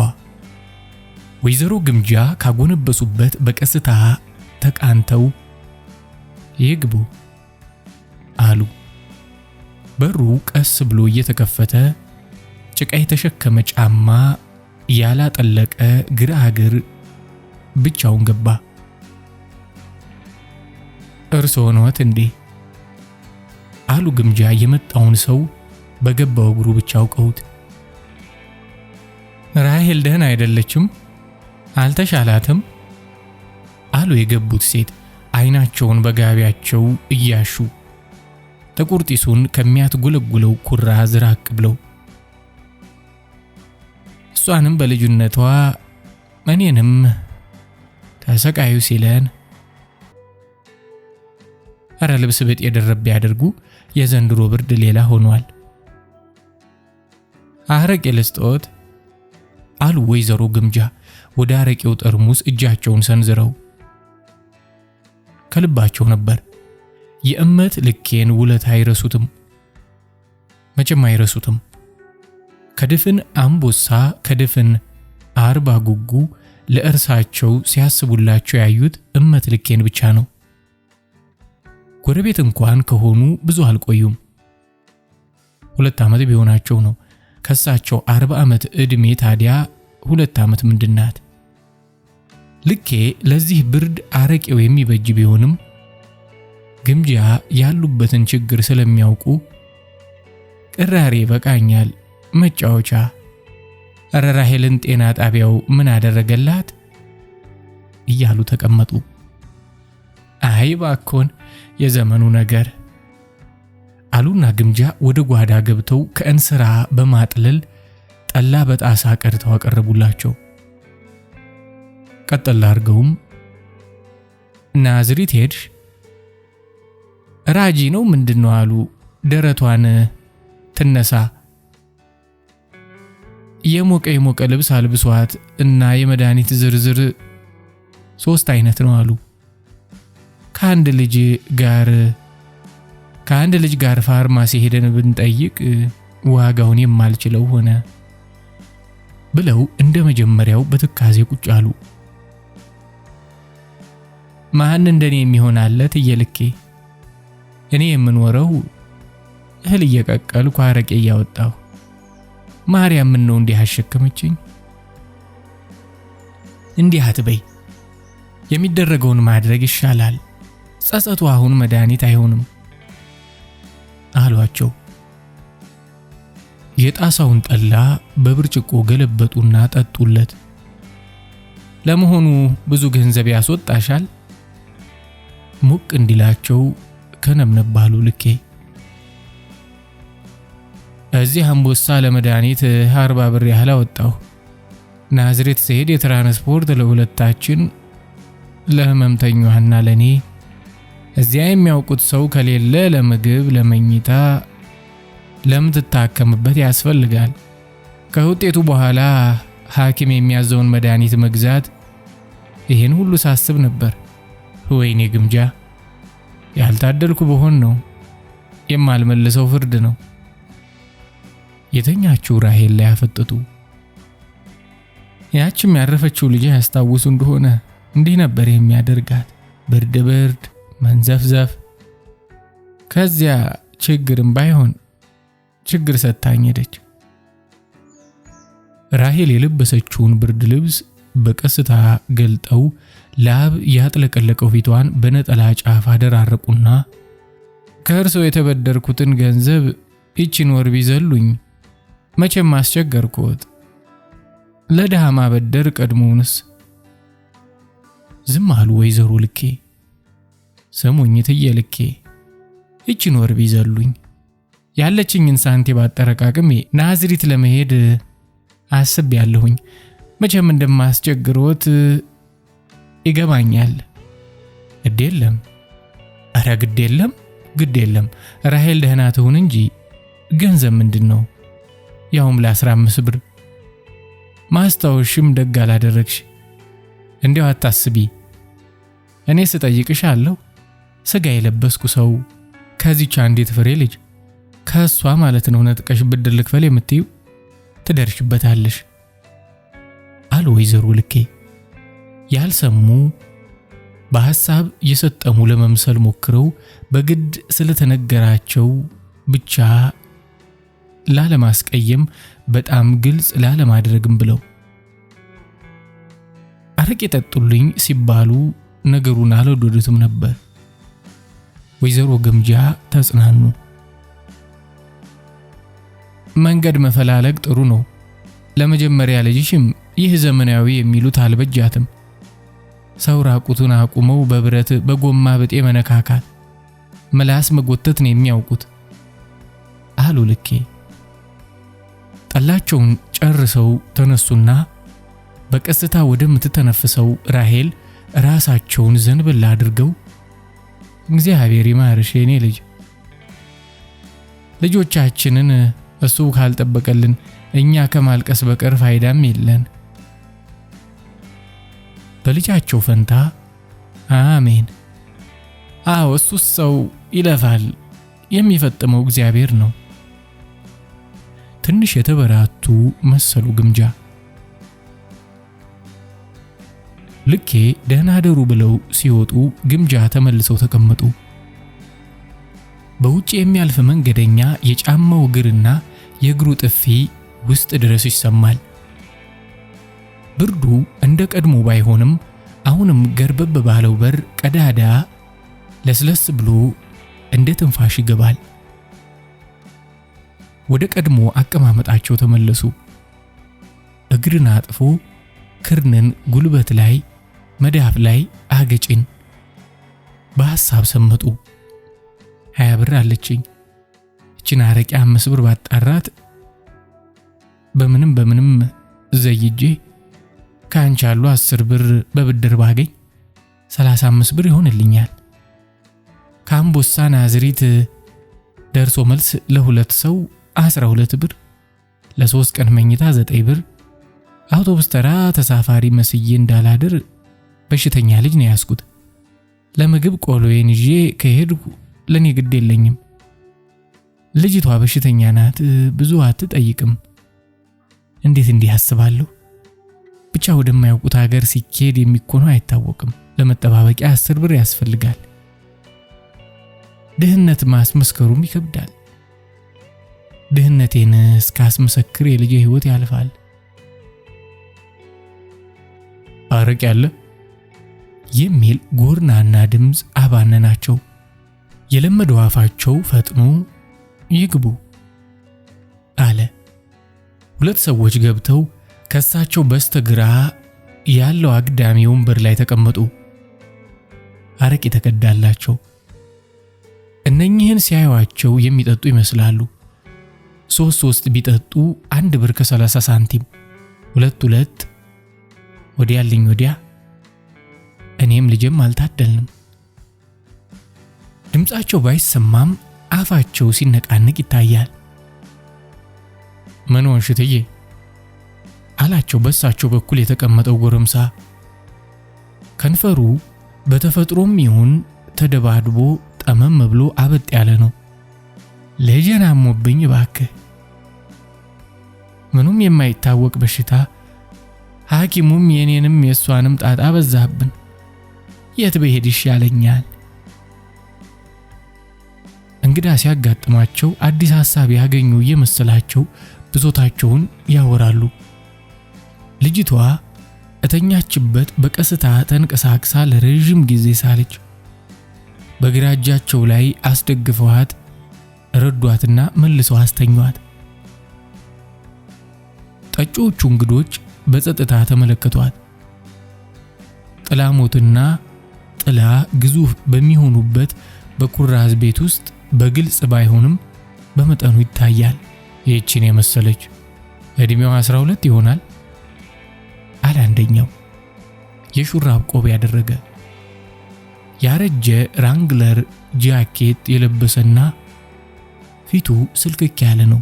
ወይዘሮ ግምጃ ካጎነበሱበት በቀስታ ተቃንተው ይግቡ አሉ። በሩ ቀስ ብሎ እየተከፈተ ጭቃ የተሸከመ ጫማ ያላጠለቀ ግራ እግር ብቻውን ገባ። እርስዎ ነዎት እንዴ? አሉ ግምጃ የመጣውን ሰው በገባው እግሩ ብቻ አውቀውት። ራሄል ደህና አይደለችም? አልተሻላትም? አሉ የገቡት ሴት አይናቸውን በጋቢያቸው እያሹ ጥቁር ጢሱን ከሚያትጎለጉለው ኩራዝ ራቅ ብለው። እሷንም በልጅነቷ እኔንም ተሰቃዩ ሲለን። አረ ልብስ ብጥ የደረብ ያደርጉ፣ የዘንድሮ ብርድ ሌላ ሆኗል። አረቄ ልስጦት? አሉ ወይዘሮ ግምጃ ወደ አረቄው ጠርሙስ እጃቸውን ሰንዝረው። ከልባቸው ነበር። የእመት ልኬን ውለታ አይረሱትም፣ መቼም አይረሱትም። ከድፍን አምቦሳ ከድፍን አርባ ጉጉ ለእርሳቸው ሲያስቡላቸው ያዩት እመት ልኬን ብቻ ነው። ጎረቤት እንኳን ከሆኑ ብዙ አልቆዩም። 2 ዓመት ቢሆናቸው ነው። ከሳቸው 40 ዓመት ዕድሜ ታዲያ 2 ዓመት ምንድናት? ልኬ ለዚህ ብርድ አረቄው የሚበጅ ቢሆንም ግምጃ ያሉበትን ችግር ስለሚያውቁ ቅራሬ በቃኛል መጫወቻ። እረ ራሄልን ጤና ጣቢያው ምን አደረገላት እያሉ ተቀመጡ። አይ ባኮን የዘመኑ ነገር አሉና ግምጃ ወደ ጓዳ ገብተው ከእንስራ በማጥለል ጠላ በጣሳ ቀርተው አቀረቡላቸው። ቀጠል አድርገውም ናዝሪት ሄድሽ? ራጂ ነው ምንድነው አሉ። ደረቷን ትነሳ። የሞቀ ልብስ አልብሷት እና የመድኃኒት ዝርዝር 3 አይነት ነው አሉ። ከአንድ ልጅ ጋር ፋርማሲ ሄደን ብንጠይቅ ዋጋውን የማልችለው ሆነ ብለው እንደ መጀመሪያው በትካዜ ቁጭ አሉ። ማን እንደኔ የሚሆናለት እየልኬ እኔ የምኖረው እህል እየቀቀልኩ አረቄ እያወጣሁ ማርያም ምን ነው እንዲህ አሸከመችኝ? እንዲህ አትበይ፣ የሚደረገውን ማድረግ ይሻላል። ጸጸቱ አሁን መድኃኒት አይሆንም አሏቸው። የጣሳውን ጠላ በብርጭቆ ገለበጡና ጠጡለት። ለመሆኑ ብዙ ገንዘብ ያስወጣሻል? ሞቅ እንዲላቸው ከነምነባሉ ልኬ እዚህ አምቦሳ ለመድኃኒት 40 ብር ያህል አወጣሁ። ናዝሬት ስሄድ የትራንስፖርት ለሁለታችን ለህመምተኛዋና ለኔ፣ እዚያ የሚያውቁት ሰው ከሌለ ለምግብ ለመኝታ ለምትታከምበት ያስፈልጋል። ከውጤቱ በኋላ ሐኪም የሚያዘውን መድኃኒት መግዛት። ይሄን ሁሉ ሳስብ ነበር። ወይኔ ግምጃ፣ ያልታደልኩ በሆን ነው። የማልመልሰው ፍርድ ነው። የተኛችው ራሄል ላይ አፈጠጡ። ያችም ያረፈችው ልጅ ያስታውሱ እንደሆነ እንዲህ ነበር የሚያደርጋት። ብርድ መንዘፍዘፍ፣ ከዚያ ችግርም ባይሆን ችግር ሰታኝ ሄደች። ራሄል የለበሰችውን ብርድ ልብስ በቀስታ ገልጠው ላብ ያጥለቀለቀው ፊቷን በነጠላ ጫፍ አደራረቁና ከእርሶ የተበደርኩትን ገንዘብ ይችን ወር ቢዘሉኝ መቼም አስቸገርኩት። ለድሃ ማበደር ቀድሞውንስ። ዝም አሉ ወይዘሮ ልኬ። ስሙኝ እትዬ ልኬ፣ ይችን ወር ቢዘሉኝ ያለችኝን ሳንቲም አጠረቃቅሜ ናዝሪት ለመሄድ አስቤያለሁኝ። መቼም እንደማስቸግሮት ይገባኛል። ግድ የለም፣ ኧረ ግድ የለም። ራሄል ደህና ትሁን እንጂ ገንዘብ ምንድነው? ያውም ለ15 ብር ማስታወሽም ደግ አላደረግሽ። እንዲያው አታስቢ። እኔ ስጠይቅሽ አለው ስጋ የለበስኩ ሰው ከዚች አንዲት ፍሬ ልጅ ከሷ ማለት ነው ነጥቀሽ ብድር ልክፈል የምትዩ ትደርሽበታለሽ አሉ ወይዘሮ ልኬ። ያልሰሙ በሐሳብ የሰጠሙ ለመምሰል ሞክረው በግድ ስለተነገራቸው ብቻ ላለማስቀየም በጣም ግልጽ ላለማድረግም ብለው አረቄ ጠጡልኝ ሲባሉ ነገሩን አልወደዱትም ነበር። ወይዘሮ ግምጃ ተጽናኑ። መንገድ መፈላለግ ጥሩ ነው። ለመጀመሪያ ልጅሽም ይህ ዘመናዊ የሚሉት አልበጃትም። ሰው ራቁቱን አቁመው በብረት በጎማ በጤ መነካካት ምላስ መጎተት ነው የሚያውቁት አሉ ልኬ። ጠላቸውን ጨርሰው ተነሱና በቀስታ ወደምትተነፍሰው ራሄል ራሳቸውን ዘንበል አድርገው እግዚአብሔር ይማርሽ የኔ ልጅ፣ ልጆቻችንን እሱ ካልጠበቀልን እኛ ከማልቀስ በቀር ፋይዳም የለን። በልጃቸው ፈንታ አሜን። አዎ እሱስ ሰው ይለፋል፣ የሚፈጥመው እግዚአብሔር ነው። ትንሽ የተበራቱ መሰሉ ግምጃ። ልኬ ደህና ደሩ ብለው ሲወጡ ግምጃ ተመልሰው ተቀመጡ። በውጭ የሚያልፍ መንገደኛ የጫማው እግርና የእግሩ ጥፊ ውስጥ ድረስ ይሰማል። ብርዱ እንደ ቀድሞ ባይሆንም አሁንም ገርበብ ባለው በር ቀዳዳ ለስለስ ብሎ እንደ ትንፋሽ ይገባል። ወደ ቀድሞ አቀማመጣቸው ተመለሱ። እግርን አጥፎ ክርንን ጉልበት ላይ መዳፍ ላይ አገጭን በሐሳብ ሰመጡ። 20 ብር አለችኝ። እችን አረቄ 5 ብር ባጣራት በምንም ዘይጄ ካንቺ ያሉ 10 ብር በብድር ባገኝ 35 ብር ይሆንልኛል። ካምቦሳ ናዝሪት ደርሶ መልስ ለሁለት ሰው 12 ብር፣ ለ3 ቀን መኝታ 9 ብር። አውቶቡስ ተራ ተሳፋሪ መስዬ እንዳላድር በሽተኛ ልጅ ነው ያስኩት። ለምግብ ቆሎዬን ይዤ ከሄድኩ ለኔ ግድ የለኝም። ልጅቷ በሽተኛ ናት፣ ብዙ አትጠይቅም። እንዴት እንዲህ አስባለሁ? ብቻ ወደማያውቁት ሀገር ሲኬድ የሚኮነው አይታወቅም። ለመጠባበቂያ 10 ብር ያስፈልጋል። ድህነት ማስመስከሩም ይከብዳል። ድህነቴን እስካስመሰክር የልጄ ሕይወት ያልፋል። አረቄ ያለ የሚል ጎርናና ድምፅ አባነናቸው። የለመደው አፋቸው ፈጥኖ ይግቡ አለ። ሁለት ሰዎች ገብተው ከሳቸው በስተግራ ያለው አግዳሚ ወንበር ላይ ተቀመጡ። አረቄ ተቀዳላቸው። እነኚህን ሲያዩአቸው የሚጠጡ ይመስላሉ። 3 ቢጠጡ 1 ብር ከ30 ሳንቲም፣ 2 ወዲያልኝ ወዲያ። እኔም ልጅም አልታደልንም። ድምጻቸው ባይሰማም አፋቸው ሲነቃነቅ ይታያል። ምን ሆንሽ እትዬ አላቸው በሳቸው በኩል የተቀመጠው ጎረምሳ። ከንፈሩ በተፈጥሮም ይሁን ተደባድቦ ጠመም ብሎ አበጥ ያለ ነው። ልጄን አሞብኝ እባክህ። ምኑም የማይታወቅ በሽታ፣ ሐኪሙም የኔንም የሷንም ጣጣ በዛብን። የት በሄድ ይሻለኛል? እንግዳ ሲያጋጥማቸው አዲስ ሐሳብ ያገኙ የመሰላቸው ብሶታቸውን ያወራሉ። ልጅቷ እተኛችበት በቀስታ ተንቀሳቅሳ ለረጅም ጊዜ ሳለች። በግራ እጃቸው ላይ አስደግፈዋት ረዷትና መልሰው አስተኛዋት። ጠጪዎቹ እንግዶች በጸጥታ ተመለከቷት። ጥላሞትና ጥላ ግዙፍ በሚሆኑበት በኩራዝ ቤት ውስጥ በግልጽ ባይሆንም በመጠኑ ይታያል። ይህችን የመሰለች እድሜው 12 ይሆናል አለ አንደኛው። የሹራብ ቆብ ያደረገ ያረጀ ራንግለር ጃኬት የለበሰና ፊቱ ስልክክ ያለ ነው።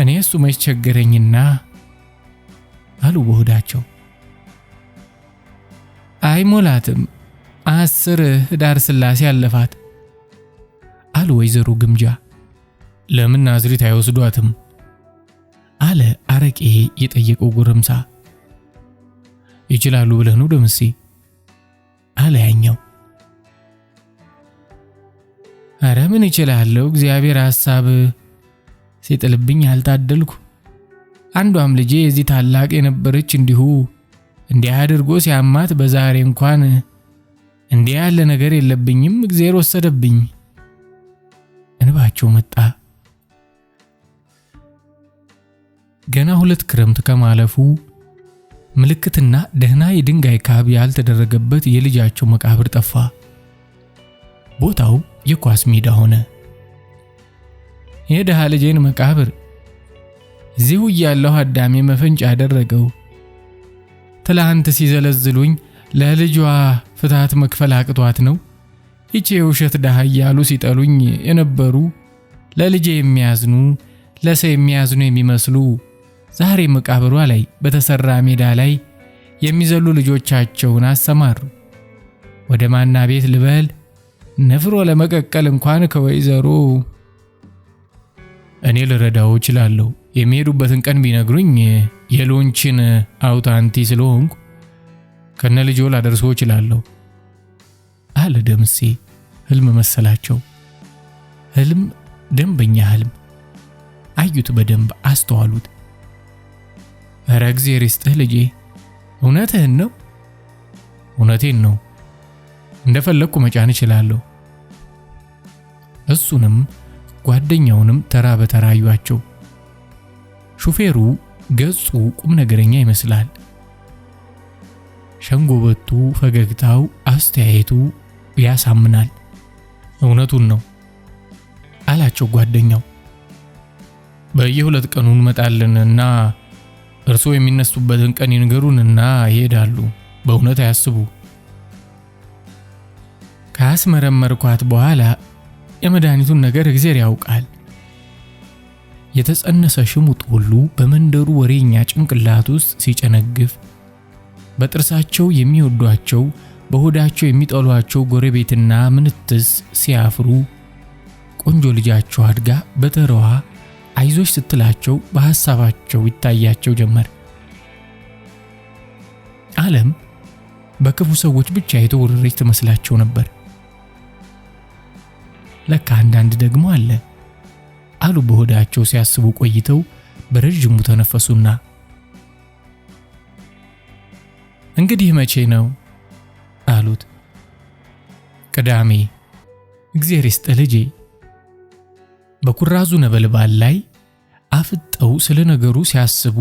እኔ እሱ መች ቸገረኝና አሉ በሆዳቸው። አይሞላትም 10 ህዳር ሥላሴ አለፋት አሉ ወይዘሮ ግምጃ። ለምን ናዝሬት አይወስዷትም? አለ አረቄ የጠየቀው ጎረምሳ። ይችላሉ ብለህ ነው ደምሴ? አለ ያኛው። አረ ምን ይችላለሁ፣ እግዚአብሔር ሐሳብ ሲጥልብኝ አልታደልኩ። አንዷም ልጄ የዚህ ታላቅ የነበረች እንዲህ አድርጎ ሲያማት በዛሬ እንኳን እንዲህ ያለ ነገር የለብኝም፣ እግዚአብሔር ወሰደብኝ። እንባቸው መጣ። ገና 2 ክረምት ከማለፉ ምልክትና ደህና የድንጋይ ካብ ያልተደረገበት የልጃቸው መቃብር ጠፋ። ቦታው የኳስ ሜዳ ሆነ። የደሃ ልጄን መቃብር እዚሁ እያለሁ አዳሜ መፈንጫ አደረገው። ትላንት ሲዘለዝሉኝ ለልጇ ፍታት መክፈል አቅቷት ነው። ይቺ የውሸት ደሃ እያሉ ሲጠሉኝ የነበሩ ለልጄ የሚያዝኑ ለሰው የሚያዝኑ የሚመስሉ ዛሬ መቃብሯ ላይ በተሰራ ሜዳ ላይ የሚዘሉ ልጆቻቸውን አሰማሩ። ወደ ማና ቤት ልበል? ነፍሮ ለመቀቀል እንኳን ከወይዘሮ እኔ ልረዳው እችላለሁ። የሚሄዱበትን ቀን ቢነግሩኝ የሎንችን አውታንቲ ስለሆንኩ ከነ ልጆ ላደርሶ እችላለሁ አለ ደምሴ። ህልም መሰላቸው። ህልም፣ ደንበኛ ህልም። አዩት፣ በደንብ አስተዋሉት። ኧረ እግዚአብሔር ይስጥህ ልጄ፣ እውነትህን ነው? እውነቴን ነው። እንደፈለግኩ መጫን እችላለሁ። እሱንም ጓደኛውንም ተራ በተራ አዩአቸው። ሹፌሩ ገጹ ቁም ነገረኛ ይመስላል። ሸንጎበቱ፣ ፈገግታው፣ አስተያየቱ ያሳምናል። እውነቱን ነው አላቸው ጓደኛው። በየ2 ቀኑ እንመጣለንና እርሶ የሚነሱበትን ቀን ይንገሩንና ይሄዳሉ። በእውነት አያስቡ። ካስመረመርኳት በኋላ የመድኃኒቱን ነገር እግዚአብሔር ያውቃል። የተጸነሰ ሽሙጥ ሁሉ በመንደሩ ወሬኛ ጭንቅላት ውስጥ ሲጨነግፍ፣ በጥርሳቸው የሚወዷቸው በሆዳቸው የሚጠሏቸው ጎረቤትና ምንትስ ሲያፍሩ፣ ቆንጆ ልጃቸው አድጋ በተራዋ አይዞሽ ስትላቸው በሐሳባቸው ይታያቸው ጀመር። ዓለም በክፉ ሰዎች ብቻ የተወረረች ትመስላቸው ነበር። ለካ አንዳንድ ደግሞ አለ አሉ በሆዳቸው ሲያስቡ ቆይተው በረጅሙ ተነፈሱና፣ እንግዲህ መቼ ነው አሉት። ቅዳሜ። እግዚአብሔር ይስጥህ ልጄ። በኩራዙ ነበልባል ላይ አፍጠው ስለ ነገሩ ሲያስቡ፣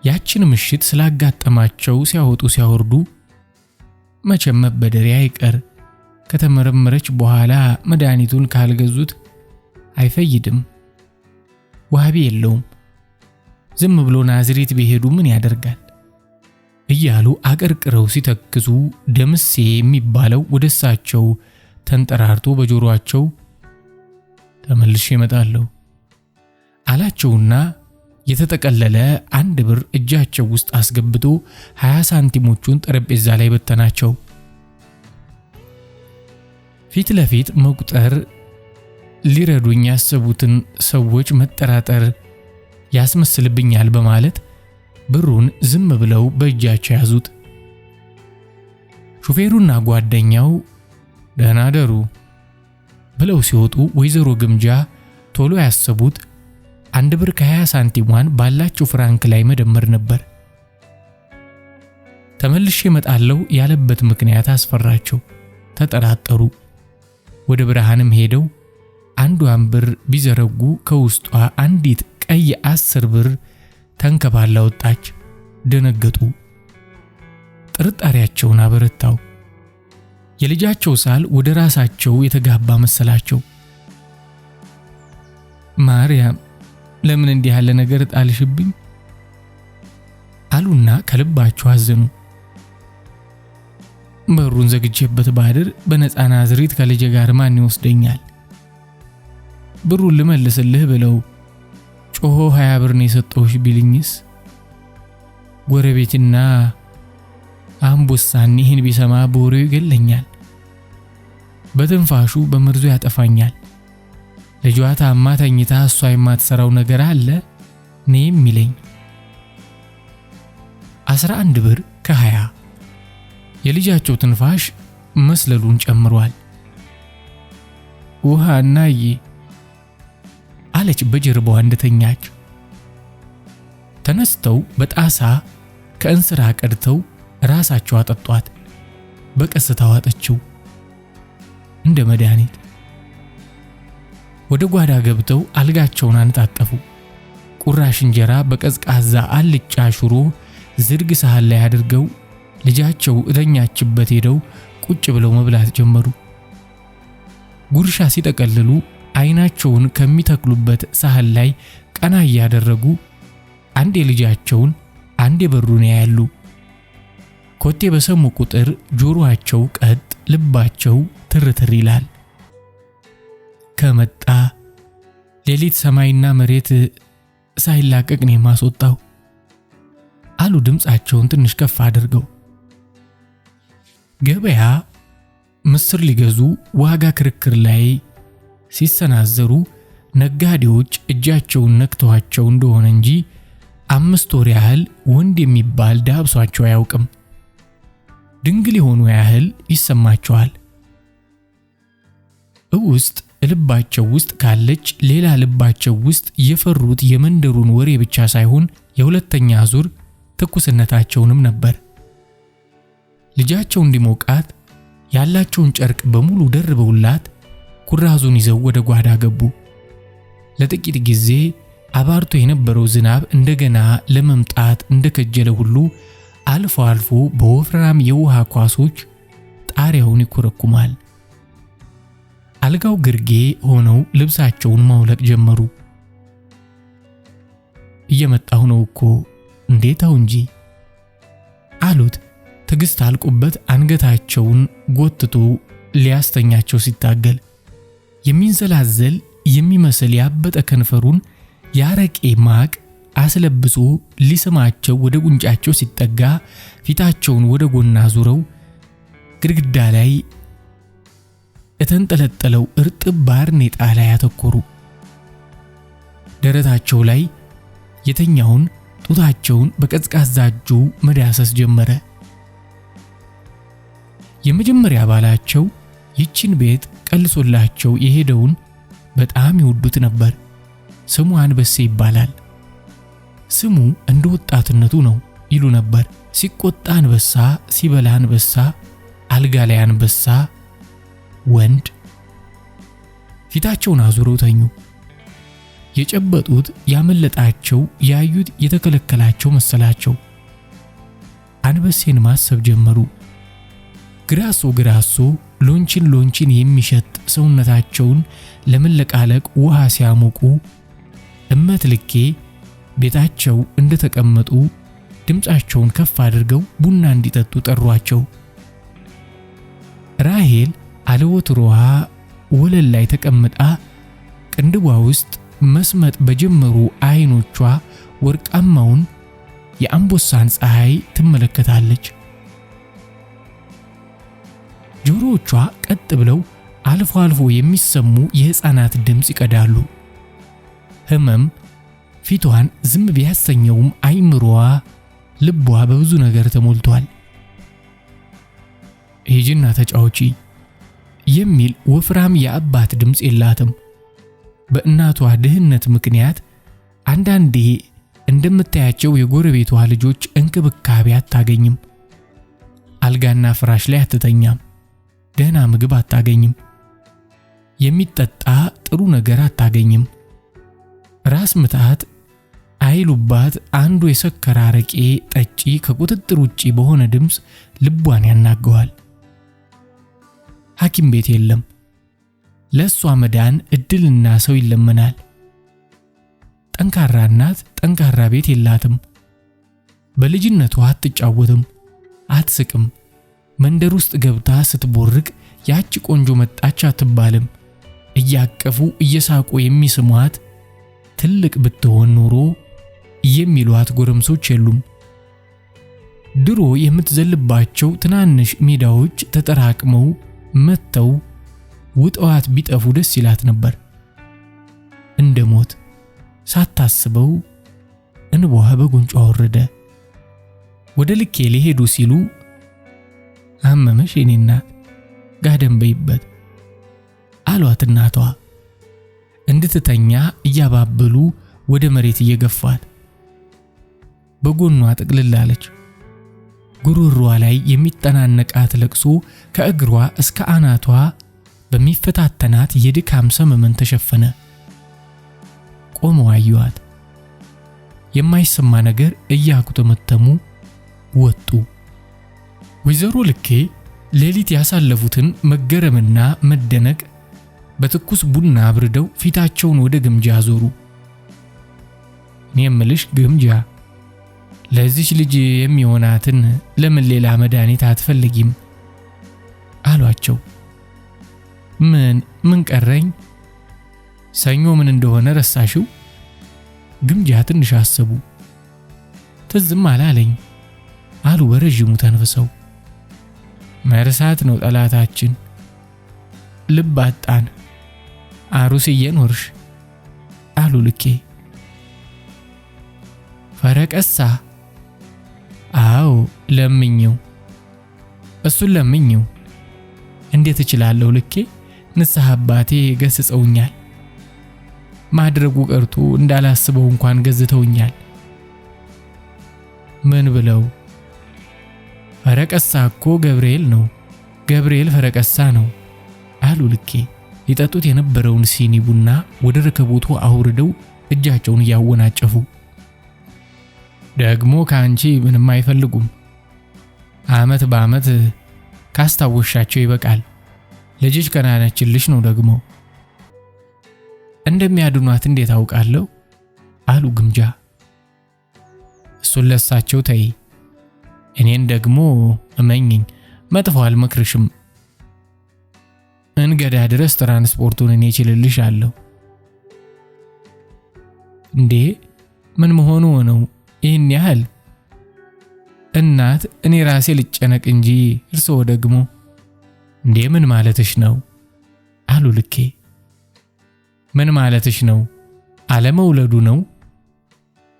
ያችን ምሽት ስላጋጠማቸው ሲያወጡ ሲያወርዱ፣ መቼም መበደሪያ አይቀር፣ ከተመረመረች በኋላ መድኃኒቱን ካልገዙት አይፈይድም፣ ዋቢ የለውም፣ ዝም ብሎ ናዝሬት ቢሄዱ ምን ያደርጋል እያሉ አቀርቅረው ሲተክዙ፣ ደምሴ የሚባለው ወደሳቸው ተንጠራርቶ በጆሮአቸው ተመልሼ እመጣለሁ አላቸውና የተጠቀለለ 1 ብር እጃቸው ውስጥ አስገብቶ 20 ሳንቲሞቹን ጠረጴዛ ላይ በተናቸው። ፊት ለፊት መቁጠር ሊረዱኝ ያሰቡትን ሰዎች መጠራጠር ያስመስልብኛል በማለት ብሩን ዝም ብለው በእጃቸው ያዙት። ሹፌሩና ጓደኛው ደህና ደሩ ብለው ሲወጡ ወይዘሮ ግምጃ ቶሎ ያሰቡት 1 ብር ከ20 ሳንቲሟን ባላቸው ፍራንክ ላይ መደመር ነበር። ተመልሼ እመጣለሁ ያለበት ምክንያት አስፈራቸው፣ ተጠራጠሩ። ወደ ብርሃንም ሄደው 1 ብር ቢዘረጉ ከውስጧ አንዲት ቀይ 10 ብር ተንከባላ ወጣች። ደነገጡ። ጥርጣሬያቸውን አበረታው። የልጃቸው ሳል ወደ ራሳቸው የተጋባ መሰላቸው። ማርያም ለምን እንዲህ ያለ ነገር ጣልሽብኝ አሉና ከልባቸው አዘኑ። በሩን ዘግቼበት ባድር በነፃ ናዝሬት ከልጄ ጋር ማን ይወስደኛል? ብሩን ልመልስልህ ብለው ጮሆ 20 ብር ነው የሰጠሁሽ ቢልኝስ? ጎረቤትና አንበሳን ይህን ቢሰማ በወሬው ይገለኛል፣ በትንፋሹ በመርዙ ያጠፋኛል። ልጇ ታማ ተኝታ እሷ የማትሰራው ነገር አለ ነኝ ይለኝ። 11 ብር ከ20 የልጃቸው ትንፋሽ መስለሉን ጨምሯል። ውሃ እናዬ አለች በጀርባዋ እንደተኛች። ተነስተው በጣሳ ከእንስራ ቀድተው ራሳቸው አጠጧት። በቀስታ ዋጠችው እንደ መድኃኒት። ወደ ጓዳ ገብተው አልጋቸውን አንጣጠፉ። ቁራሽ እንጀራ በቀዝቃዛ አልጫ ሽሮ ዝርግ ሳህን ላይ አድርገው ልጃቸው እተኛችበት ሄደው ቁጭ ብለው መብላት ጀመሩ። ጉርሻ ሲጠቀልሉ አይናቸውን ከሚተክሉበት ሳህን ላይ ቀና እያደረጉ አንዴ ልጃቸውን አንዴ በሩን ያያሉ። ኮቴ በሰሙ ቁጥር ጆሮአቸው ቀጥ፣ ልባቸው ትርትር ይላል። ከመጣ ሌሊት ሰማይና መሬት ሳይላቀቅ ነው የማስወጣው አሉ ድምፃቸውን ትንሽ ከፍ አድርገው። ገበያ ምስር ሊገዙ ዋጋ ክርክር ላይ ሲሰናዘሩ ነጋዴዎች እጃቸውን ነክተዋቸው እንደሆነ እንጂ 5 ወር ያህል ወንድ የሚባል ዳብሷቸው አያውቅም። ድንግል የሆኑ ያህል ይሰማቸዋል። ውስጥ ልባቸው ውስጥ ካለች ሌላ ልባቸው ውስጥ የፈሩት የመንደሩን ወሬ ብቻ ሳይሆን የሁለተኛ ዙር ትኩስነታቸውንም ነበር። ልጃቸው እንዲሞቃት ያላቸውን ጨርቅ በሙሉ ደርበውላት ኩራዙን ይዘው ወደ ጓዳ ገቡ። ለጥቂት ጊዜ አባርቶ የነበረው ዝናብ እንደገና ለመምጣት እንደከጀለ ሁሉ አልፎ አልፎ በወፍራም የውሃ ኳሶች ጣሪያውን ይኮረኩማል። አልጋው ግርጌ ሆነው ልብሳቸውን ማውለቅ ጀመሩ። እየመጣሁ ነው እኮ እንዴታው እንጂ አሉት። ትግስት አልቆበት አንገታቸውን ጎትቶ ሊያስተኛቸው ሲታገል የሚንዘላዘል የሚመስል ያበጠ ከንፈሩን ያረቄ ማቅ አስለብሶ ሊስማቸው ወደ ጉንጫቸው ሲጠጋ ፊታቸውን ወደ ጎን አዙረው ግድግዳ ላይ የተንጠለጠለው እርጥብ ባርኔጣ ላይ አተኮሩ። ደረታቸው ላይ የተኛውን ጡታቸውን በቀዝቃዛ እጁ መዳሰስ ጀመረ። የመጀመሪያ ባላቸው ይችን ቤት ቀልሶላቸው የሄደውን በጣም ይወዱት ነበር። ስሙ አንበሴ ይባላል። ስሙ እንደ ወጣትነቱ ነው ይሉ ነበር። ሲቆጣ አንበሳ፣ ሲበላ አንበሳ፣ አልጋ ላይ አንበሳ ወንድ። ፊታቸውን አዙረው ተኙ። የጨበጡት ያመለጣቸው፣ ያዩት የተከለከላቸው መሰላቸው። አንበሴን ማሰብ ጀመሩ። ግራሶ ሎንቺን የሚሸት ሰውነታቸውን ለመለቃለቅ ውሃ ሲያሞቁ እመት ልኬ ቤታቸው እንደተቀመጡ ድምፃቸውን ከፍ አድርገው ቡና እንዲጠጡ ጠሯቸው። ራሄል አለወትሮዋ ወለል ላይ ተቀምጣ ቅንድቧ ውስጥ መስመጥ በጀመሩ አይኖቿ ወርቃማውን የአንበሳን ፀሐይ ትመለከታለች። ጆሮቿ ቀጥ ብለው አልፎ አልፎ የሚሰሙ የሕፃናት ድምፅ ይቀዳሉ። ህመም ፊቷን ዝም ቢያሰኘውም አይምሮዋ ልቧ በብዙ ነገር ተሞልቷል። ሂጂና ተጫውቺ የሚል ወፍራም የአባት ድምፅ የላትም። በእናቷ ድህነት ምክንያት አንዳንዴ እንደምታያቸው የጎረቤቷ ልጆች እንክብካቤ አታገኝም። አልጋና ፍራሽ ላይ አትተኛም። ደህና ምግብ አታገኝም። የሚጠጣ ጥሩ ነገር አታገኝም። ራስ ምታት አይሉባት አንዱ የሰከረ አረቄ ጠጪ ከቁጥጥር ውጪ በሆነ ድምፅ ልቧን ያናገዋል። ሐኪም ቤት የለም። ለሷ መዳን እድልና ሰው ይለመናል። ጠንካራ እናት ጠንካራ ቤት የላትም። በልጅነቷ አትጫወትም፣ አትስቅም። መንደር ውስጥ ገብታ ስትቦርቅ ያቺ ቆንጆ መጣች አትባልም። እያቀፉ እየሳቁ የሚስሟት ትልቅ ብትሆን ኖሮ የሚሏት ጎረምሶች የሉም። ድሮ የምትዘልባቸው ትናንሽ ሜዳዎች ተጠራቅመው መተው ውጠዋት ቢጠፉ ደስ ይላት ነበር። እንደ ሞት ሳታስበው እንባዋ በጉንጯ ወረደ። ወደ ልኬ ሊሄዱ ሲሉ አመመሽ የኔ እናት ጋደም በይበት አሏት እናቷ እንድትተኛ እያባበሉ ወደ መሬት እየገፋት። በጎኗ ጥቅልል አለች። ጉሮሮዋ ላይ የሚጠናነቃት ለቅሶ ከእግሯ እስከ አናቷ በሚፈታተናት የድካም ሰመመን ተሸፈነ። ቆመው አዩአት። የማይሰማ ነገር እያጉተመተሙ ወጡ። ወይዘሮ ልኬ ሌሊት ያሳለፉትን መገረምና መደነቅ በትኩስ ቡና አብርደው ፊታቸውን ወደ ግምጃ አዞሩ። እኔ የምልሽ ግምጃ፣ ለዚች ልጅ የሚሆናትን ለምን ሌላ መድኃኒት አትፈልጊም አሏቸው። ምን ቀረኝ? ሰኞ ምን እንደሆነ ረሳሽው? ግምጃ ትንሽ አሰቡ። ትዝም አላለኝ አሉ በረዥሙ ተንፍሰው። መርሳት ነው ጠላታችን። ልብ አጣን። አሩስዬ ኖርሽ አሉ ልኬ። ፈረቀሳ? አዎ ለምኘው፣ እሱን ለምኘው። እንዴት እችላለሁ ልኬ? ንስሐ አባቴ ገስጸውኛል። ማድረጉ ቀርቶ እንዳላስበው እንኳን ገዝተውኛል። ምን ብለው? ፈረቀሳ እኮ ገብርኤል ነው፣ ገብርኤል ፈረቀሳ ነው አሉ ልኬ። ሊጠጡት የነበረውን ሲኒ ቡና ወደ ረከቦቱ አውርደው እጃቸውን እያወናጨፉ። ደግሞ ካንቺ ምንም አይፈልጉም። ዓመት በዓመት ካስታወሻቸው ይበቃል። ልጅሽ ከናነችልሽ ነው ደግሞ። እንደሚያድኗት እንዴት አውቃለሁ አሉ ግምጃ። እሱን ለሳቸው ተይ፣ እኔን ደግሞ እመኝኝ፣ መጥፎ አልመክርሽም። እንገዳ ድረስ ትራንስፖርቱን እኔ እችልልሻለሁ። እንዴ ምን መሆኑ ነው ይህን ያህል? እናት እኔ ራሴ ልጨነቅ እንጂ እርስዎ ደግሞ። እንዴ ምን ማለትሽ ነው አሉ ልኬ። ምን ማለትሽ ነው? አለመውለዱ ነው?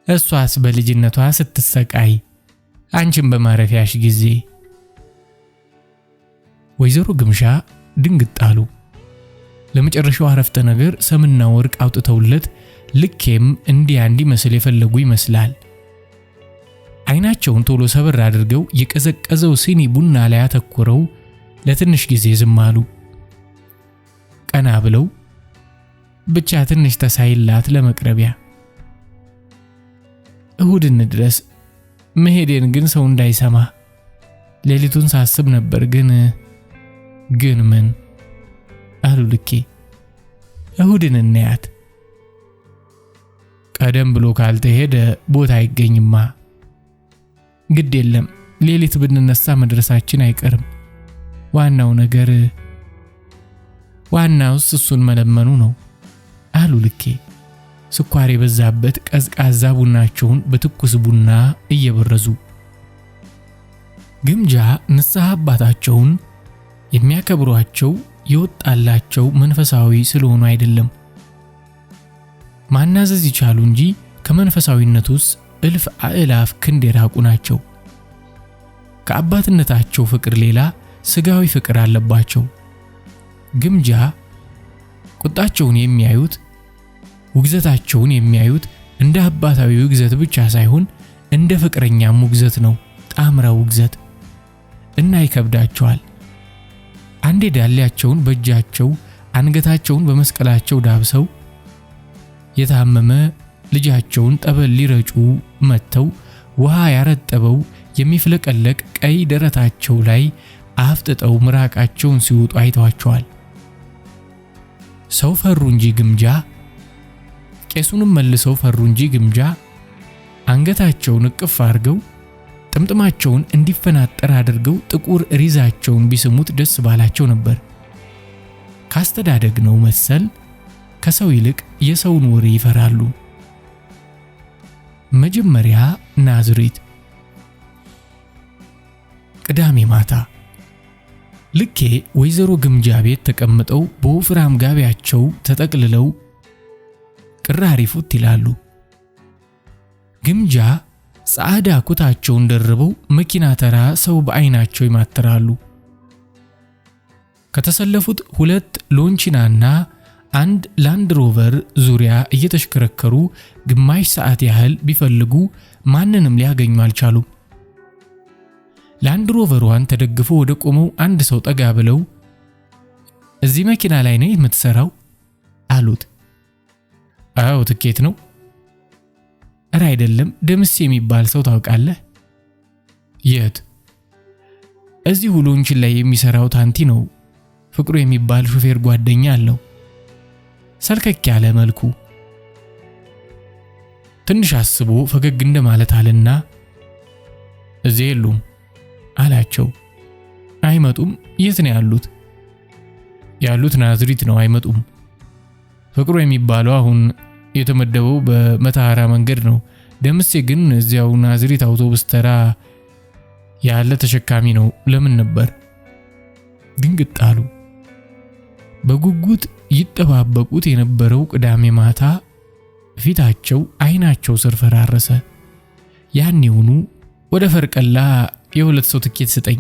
እሷስ በልጅነቷ ስትሰቃይ፣ አንቺም በማረፊያሽ ጊዜ። ወይዘሮ ግምሻ ድንግጥ አሉ። ለመጨረሻው አረፍተ ነገር ሰምና ወርቅ አውጥተውለት ልኬም እንዲመስል የፈለጉ ይመስላል። አይናቸውን ቶሎ ሰበር አድርገው የቀዘቀዘው ሲኒ ቡና ላይ አተኩረው ለትንሽ ጊዜ ዝም አሉ። ቀና ብለው ብቻ ትንሽ ተሳይላት ለመቅረቢያ። እሁድን ድረስ መሄዴን ግን ሰው እንዳይሰማ ሌሊቱን ሳስብ ነበር። ግን ምን አሉ ልኬ። እሁድን እናያት። ቀደም ብሎ ካልተሄደ ቦታ አይገኝማ። ግድ የለም ሌሊት ብንነሳ መድረሳችን አይቀርም። ዋናውስ እሱን መለመኑ ነው አሉ ልኬ። ስኳር የበዛበት ቀዝቃዛ ቡናቸውን በትኩስ ቡና እየበረዙ። ግምጃ ንስሐ አባታቸውን የሚያከብሯቸው የወጣላቸው መንፈሳዊ ስለሆኑ አይደለም። ማናዘዝ ይቻሉ እንጂ ከመንፈሳዊነቱስ እልፍ አእላፍ ክንድ የራቁ ናቸው። ከአባትነታቸው ፍቅር ሌላ ስጋዊ ፍቅር አለባቸው። ግምጃ ቁጣቸውን የሚያዩት፣ ውግዘታቸውን የሚያዩት እንደ አባታዊ ውግዘት ብቻ ሳይሆን እንደ ፍቅረኛም ውግዘት ነው። ጣምራ ውግዘት እና ይከብዳቸዋል። አንዴ ዳሌያቸውን በእጃቸው አንገታቸውን በመስቀላቸው ዳብሰው የታመመ ልጃቸውን ጠበል ሊረጩ መተው ውሃ ያረጠበው የሚፍለቀለቅ ቀይ ደረታቸው ላይ አፍጥጠው ምራቃቸውን ሲወጡ አይተዋቸዋል። ሰው ፈሩ እንጂ ግምጃ፣ ቄሱንም መልሰው ፈሩ እንጂ ግምጃ አንገታቸውን እቅፍ አድርገው ጥምጥማቸውን እንዲፈናጠር አድርገው ጥቁር ሪዛቸውን ቢስሙት ደስ ባላቸው ነበር። ካስተዳደግ ነው መሰል ከሰው ይልቅ የሰውን ወሬ ይፈራሉ። መጀመሪያ ናዝሬት ቅዳሜ ማታ ልኬ ወይዘሮ ግምጃ ቤት ተቀምጠው በወፍራም ጋቢያቸው ተጠቅልለው ቅራሪ ፉት ይላሉ። ግምጃ ጻዕዳ ኩታቸውን ደርበው መኪና ተራ ሰው በአይናቸው ይማትራሉ። ከተሰለፉት 2 ሎንቺናና 1 ላንድ ሮቨር ዙሪያ እየተሽከረከሩ ግማሽ ሰዓት ያህል ቢፈልጉ ማንንም ሊያገኙ አልቻሉም። ላንድ ሮቨሯን ተደግፎ ወደ ቆመው አንድ ሰው ጠጋ ብለው እዚህ መኪና ላይ ነው የምትሰራው አሉት። አዎ ትኬት ነው። እረ አይደለም፣ ደምስ የሚባል ሰው ታውቃለህ? የት? እዚሁ ሎንቺን ላይ የሚሰራው ታንቲ ነው። ፍቅሩ የሚባል ሹፌር ጓደኛ አለው። ሰልከክ ያለ መልኩ። ትንሽ አስቦ ፈገግ እንደማለት አለና እዚህ የሉም አላቸው። አይመጡም? የት ነው ያሉት? ያሉት ናዝሪት ነው፣ አይመጡም። ፍቅሩ የሚባለው አሁን የተመደበው በመታራ መንገድ ነው። ደምሴ ግን እዚያው ናዝሪት አውቶቡስ ተራ ያለ ተሸካሚ ነው። ለምን ነበር? ድንግጥ አሉ። በጉጉት ይጠባበቁት የነበረው ቅዳሜ ማታ ፊታቸው አይናቸው ስር ፈራረሰ። ያኔውኑ ወደ ፈርቀላ የ2 ሰው ትኬት ስጠኝ፣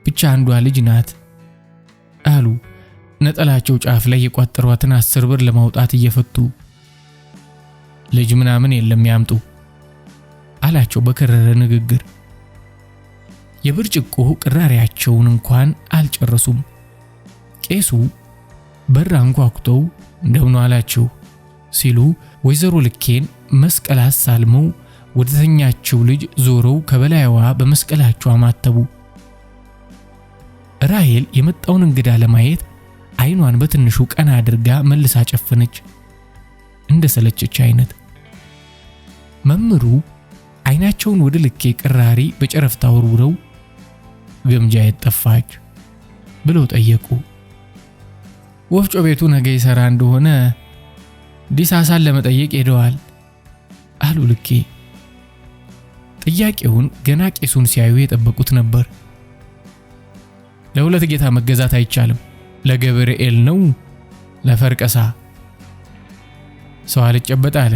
ብቻ አንዷ ልጅ ናት አሉ። ነጠላቸው ጫፍ ላይ የቋጠሯትን 10 ብር ለማውጣት እየፈቱ። ልጅ ምናምን የለም ያምጡ አላቸው በከረረ ንግግር። የብርጭቆ ቅራሪያቸውን እንኳን አልጨረሱም። ቄሱ በር አንኳኩተው እንደምን አላችሁ ሲሉ ወይዘሮ ልኬን መስቀል አሳልመው ወደ ተኛችው ልጅ ዞረው ከበላይዋ በመስቀላቸው አማተቡ። ራሔል የመጣውን እንግዳ ለማየት አይኗን በትንሹ ቀና አድርጋ መልሳ ጨፈነች፣ እንደሰለቸች አይነት። መምሩ አይናቸውን ወደ ልኬ ቅራሪ በጨረፍታ ወርውረው ግምጃ የጠፋች ብለው ጠየቁ። ወፍጮ ቤቱ ነገ ይሰራ እንደሆነ ዲሳሳን ለመጠየቅ ሄደዋል አሉ ልኬ። ጥያቄውን ገና ቄሱን ሲያዩ የጠበቁት ነበር። ለ2 ጌታ መገዛት አይቻልም፣ ለገብርኤል ነው ለፈርቀሳ። ሰው አልጨበጥ አለ።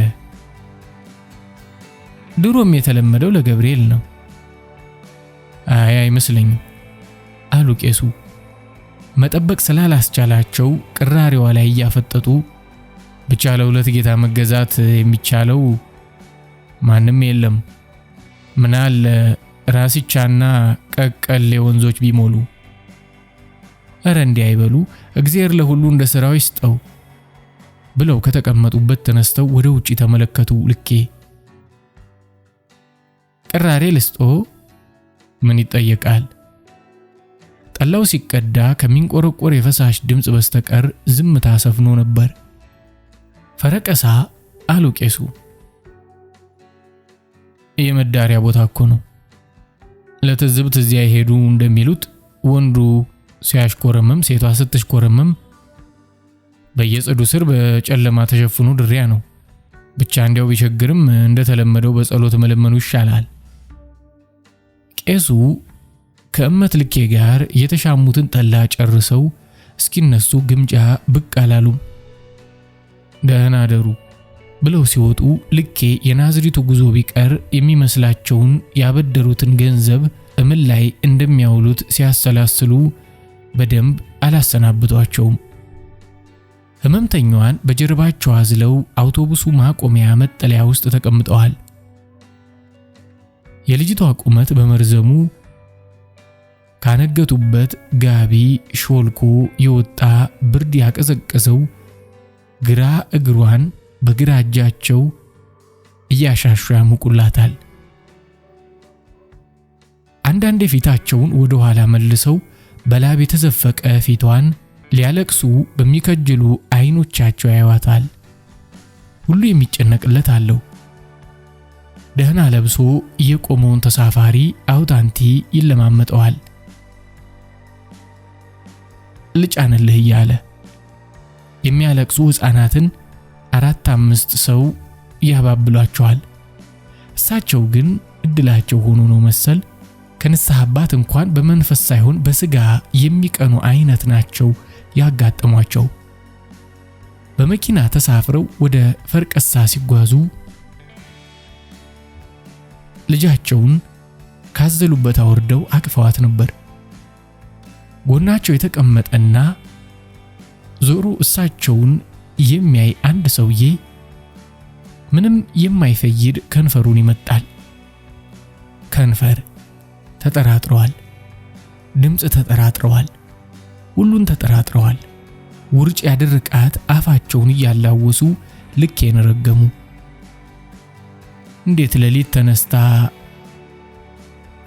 ድሮም የተለመደው ለገብርኤል ነው። አይመስለኝም አሉ ቄሱ። መጠበቅ ስላላስቻላቸው ቅራሪዋ ላይ እያፈጠጡ ብቻ ለ2 ጌታ መገዛት የሚቻለው ማንም የለም፣ ምናል ራስቻና ቀቀሌ ወንዞች ቢሞሉ። እረ እንዲህ አይበሉ፣ እግዚአብሔር ለሁሉ እንደ ሥራው ይስጠው ብለው ከተቀመጡበት ተነስተው ወደ ውጪ ተመለከቱ። ልኬ ቅራሬ ልስጦ? ምን ይጠየቃል? ጠላው ሲቀዳ ከሚንቆረቆር የፈሳሽ ድምጽ በስተቀር ዝምታ ሰፍኖ ነበር። ፈረቀሳ አሉ ቄሱ። የመዳሪያ ቦታ እኮ ነው። ለትዝብት እዚያ ይሄዱ እንደሚሉት ወንዱ ሲያሽኮረመም ሴቷ ስትሽኮረመም በየጽዱ ስር በጨለማ ተሸፍኖ ድሪያ ነው። ብቻ እንዲያው ቢቸግርም እንደተለመደው በጸሎት መለመኑ ይሻላል። ቄሱ ከእመት ልኬ ጋር የተሻሙትን ጠላ ጨርሰው እስኪነሱ ግምጃ ብቅ አላሉም። ደህና አደሩ ብለው ሲወጡ ልኬ የናዝሪቱ ጉዞ ቢቀር የሚመስላቸውን ያበደሩትን ገንዘብ እምን ላይ እንደሚያውሉት ሲያሰላስሉ በደንብ አላሰናብቷቸውም። ህመምተኛዋን በጀርባቸው አዝለው አውቶቡሱ ማቆሚያ መጠለያ ውስጥ ተቀምጠዋል። የልጅቷ ቁመት በመርዘሙ ካነገቱበት ጋቢ ሾልኮ የወጣ ብርድ ያቀዘቀዘው ግራ እግሯን በግራ እጃቸው እያሻሹ ያሙቁላታል። አንዳንዴ ፊታቸውን ወደ ኋላ መልሰው በላብ የተዘፈቀ ፊቷን ሊያለቅሱ በሚከጅሉ አይኖቻቸው ያዩዋታል። ሁሉ የሚጨነቅለት አለው። ደህና ለብሶ የቆመውን ተሳፋሪ አውታንቲ ይለማመጠዋል። ልጫንልህ እያለ የሚያለቅሱ ሕፃናትን 4-5 ሰው ያባብሏቸዋል። እሳቸው ግን እድላቸው ሆኖ ነው መሰል ከንስሐ አባት እንኳን በመንፈስ ሳይሆን በስጋ የሚቀኑ አይነት ናቸው ያጋጠሟቸው። በመኪና ተሳፍረው ወደ ፈርቀሳ ሲጓዙ ልጃቸውን ካዘሉበት አውርደው አቅፈዋት ነበር። ጎናቸው የተቀመጠና ዞሮ እሳቸውን የሚያይ አንድ ሰውዬ ምንም የማይፈይድ ከንፈሩን ይመጣል። ከንፈር ተጠራጥረዋል፣ ድምፅ ተጠራጥረዋል፣ ሁሉን ተጠራጥረዋል። ውርጭ ያደረቃት አፋቸውን እያላወሱ ልኬን ረገሙ። እንዴት ሌሊት ተነስታ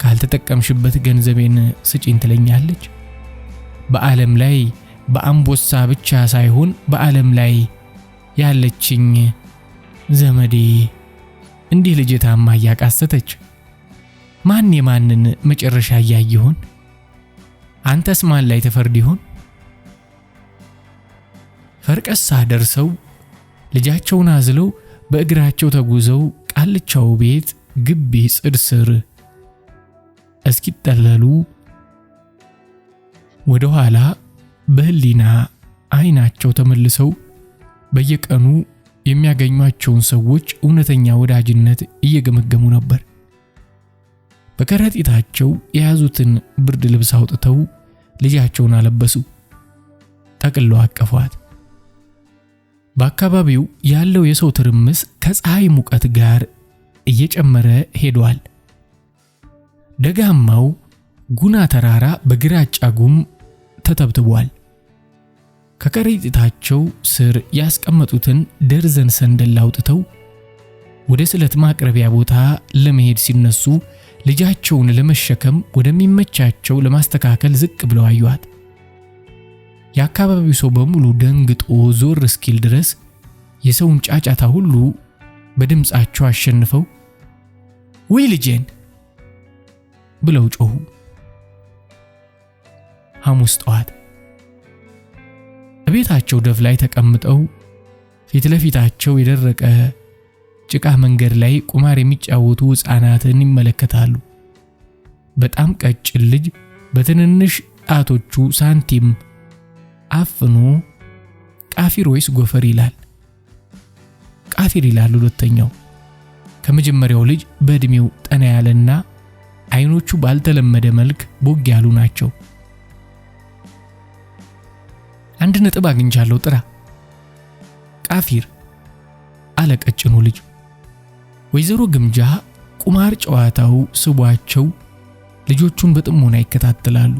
ካልተጠቀምሽበት ገንዘቤን ስጪኝ ትለኛለች? በዓለም ላይ በአምቦሳ ብቻ ሳይሆን በዓለም ላይ ያለችኝ ዘመዴ እንዲህ ልጅ ታማ እያቃሰተች ማን የማንን መጨረሻ ያይ ይሆን? አንተስ ማን ላይ ተፈርድ ይሆን? ፈርቀሳ ደርሰው ልጃቸውን አዝለው በእግራቸው ተጉዘው ቃልቻው ቤት ግቢ ጽድ ስር እስኪጠለሉ ወደ ኋላ በህሊና አይናቸው ተመልሰው በየቀኑ የሚያገኟቸውን ሰዎች እውነተኛ ወዳጅነት እየገመገሙ ነበር። በከረጢታቸው የያዙትን ብርድ ልብስ አውጥተው ልጃቸውን አለበሱ፣ ጠቅልለው አቀፏት። በአካባቢው ያለው የሰው ትርምስ ከፀሐይ ሙቀት ጋር እየጨመረ ሄዷል። ደጋማው ጉና ተራራ በግራጫ ጉም ተተብትቧል። ከከረጢታቸው ስር ያስቀመጡትን ደርዘን ሰንደል አውጥተው ወደ ስለት ማቅረቢያ ቦታ ለመሄድ ሲነሱ ልጃቸውን ለመሸከም ወደሚመቻቸው ለማስተካከል ዝቅ ብለው አዩአት። የአካባቢው ሰው በሙሉ ደንግጦ ዞር እስኪል ድረስ የሰውን ጫጫታ ሁሉ በድምጻቸው አሸንፈው ወይ ልጄን ብለው ጮሁ። ሐሙስ ጠዋት በቤታቸው ደፍ ላይ ተቀምጠው ፊት ለፊታቸው የደረቀ ጭቃ መንገድ ላይ ቁማር የሚጫወቱ ሕፃናትን ይመለከታሉ። በጣም ቀጭን ልጅ በትንንሽ ጣቶቹ ሳንቲም አፍኖ ቃፊር ወይስ ጎፈር ይላል። ቃፊር ይላል ሁለተኛው። ከመጀመሪያው ልጅ በእድሜው ጠና ያለና አይኖቹ ባልተለመደ መልክ ቦግ ያሉ ናቸው። አንድ ነጥብ አግኝቻለሁ ጥራ ቃፊር አለ ቀጭኑ ልጅ። ወይዘሮ ግምጃ ቁማር ጨዋታው ስቧቸው ልጆቹን በጥሞና ይከታተላሉ።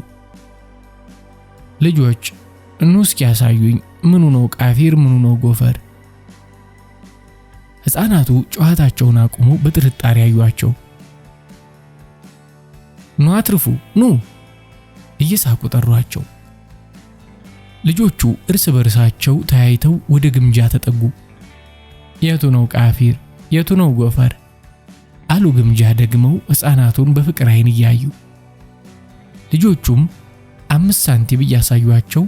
ልጆች እስኪ ያሳዩኝ፣ ምኑ ነው ቃፊር ምኑ ነው ጎፈር? ሕፃናቱ ጨዋታቸውን አቁመው በጥርጣሬ ያዩአቸው። ኑ አትርፉ ኑ እየሳቁ ጠሯቸው። ልጆቹ እርስ በርሳቸው ተያይተው ወደ ግምጃ ተጠጉ። የቱ ነው ቃፊር የቱ ነው ጎፈር አሉ ግምጃ ደግመው ሕፃናቱን በፍቅር አይን እያዩ። ልጆቹም 5 ሳንቲም እያሳዩአቸው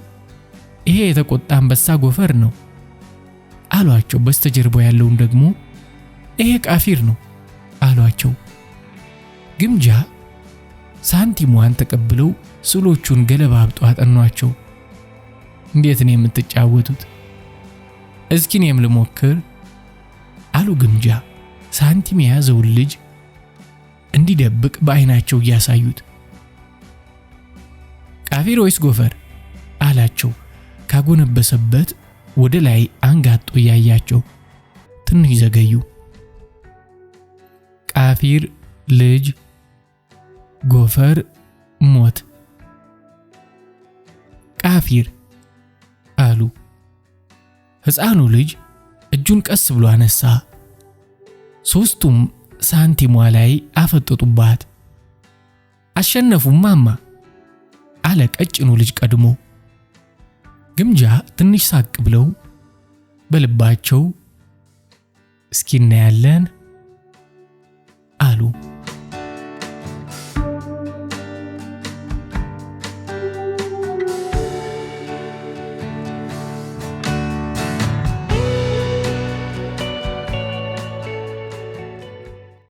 ይሄ የተቆጣ አንበሳ ጎፈር ነው አሏቸው። በስተጀርባው ያለውን ደግሞ ይሄ ቃፊር ነው አሏቸው። ግምጃ ሳንቲሟን ተቀብለው ስሎቹን ገለባብጠው አጠኗቸው። እንዴት ነው የምትጫወቱት? እስኪ እኔም ልሞክር አሉ ግምጃ ሳንቲም የያዘውን ልጅ እንዲደብቅ በአይናቸው እያሳዩት። ቃፊር ወይስ ጎፈር አላቸው ካጎነበሰበት ወደ ላይ አንጋጦ ያያቸው። ትንሽ ዘገዩ። ቃፊር ልጅ ጎፈር ሞት። ቃፊር አሉ። ሕፃኑ ልጅ እጁን ቀስ ብሎ አነሳ። ሶስቱም ሳንቲሟ ላይ አፈጠጡባት። አሸነፉ ማማ አለ ቀጭኑ ልጅ ቀድሞ። ግምጃ ትንሽ ሳቅ ብለው በልባቸው እስኪ እናያለን አሉ።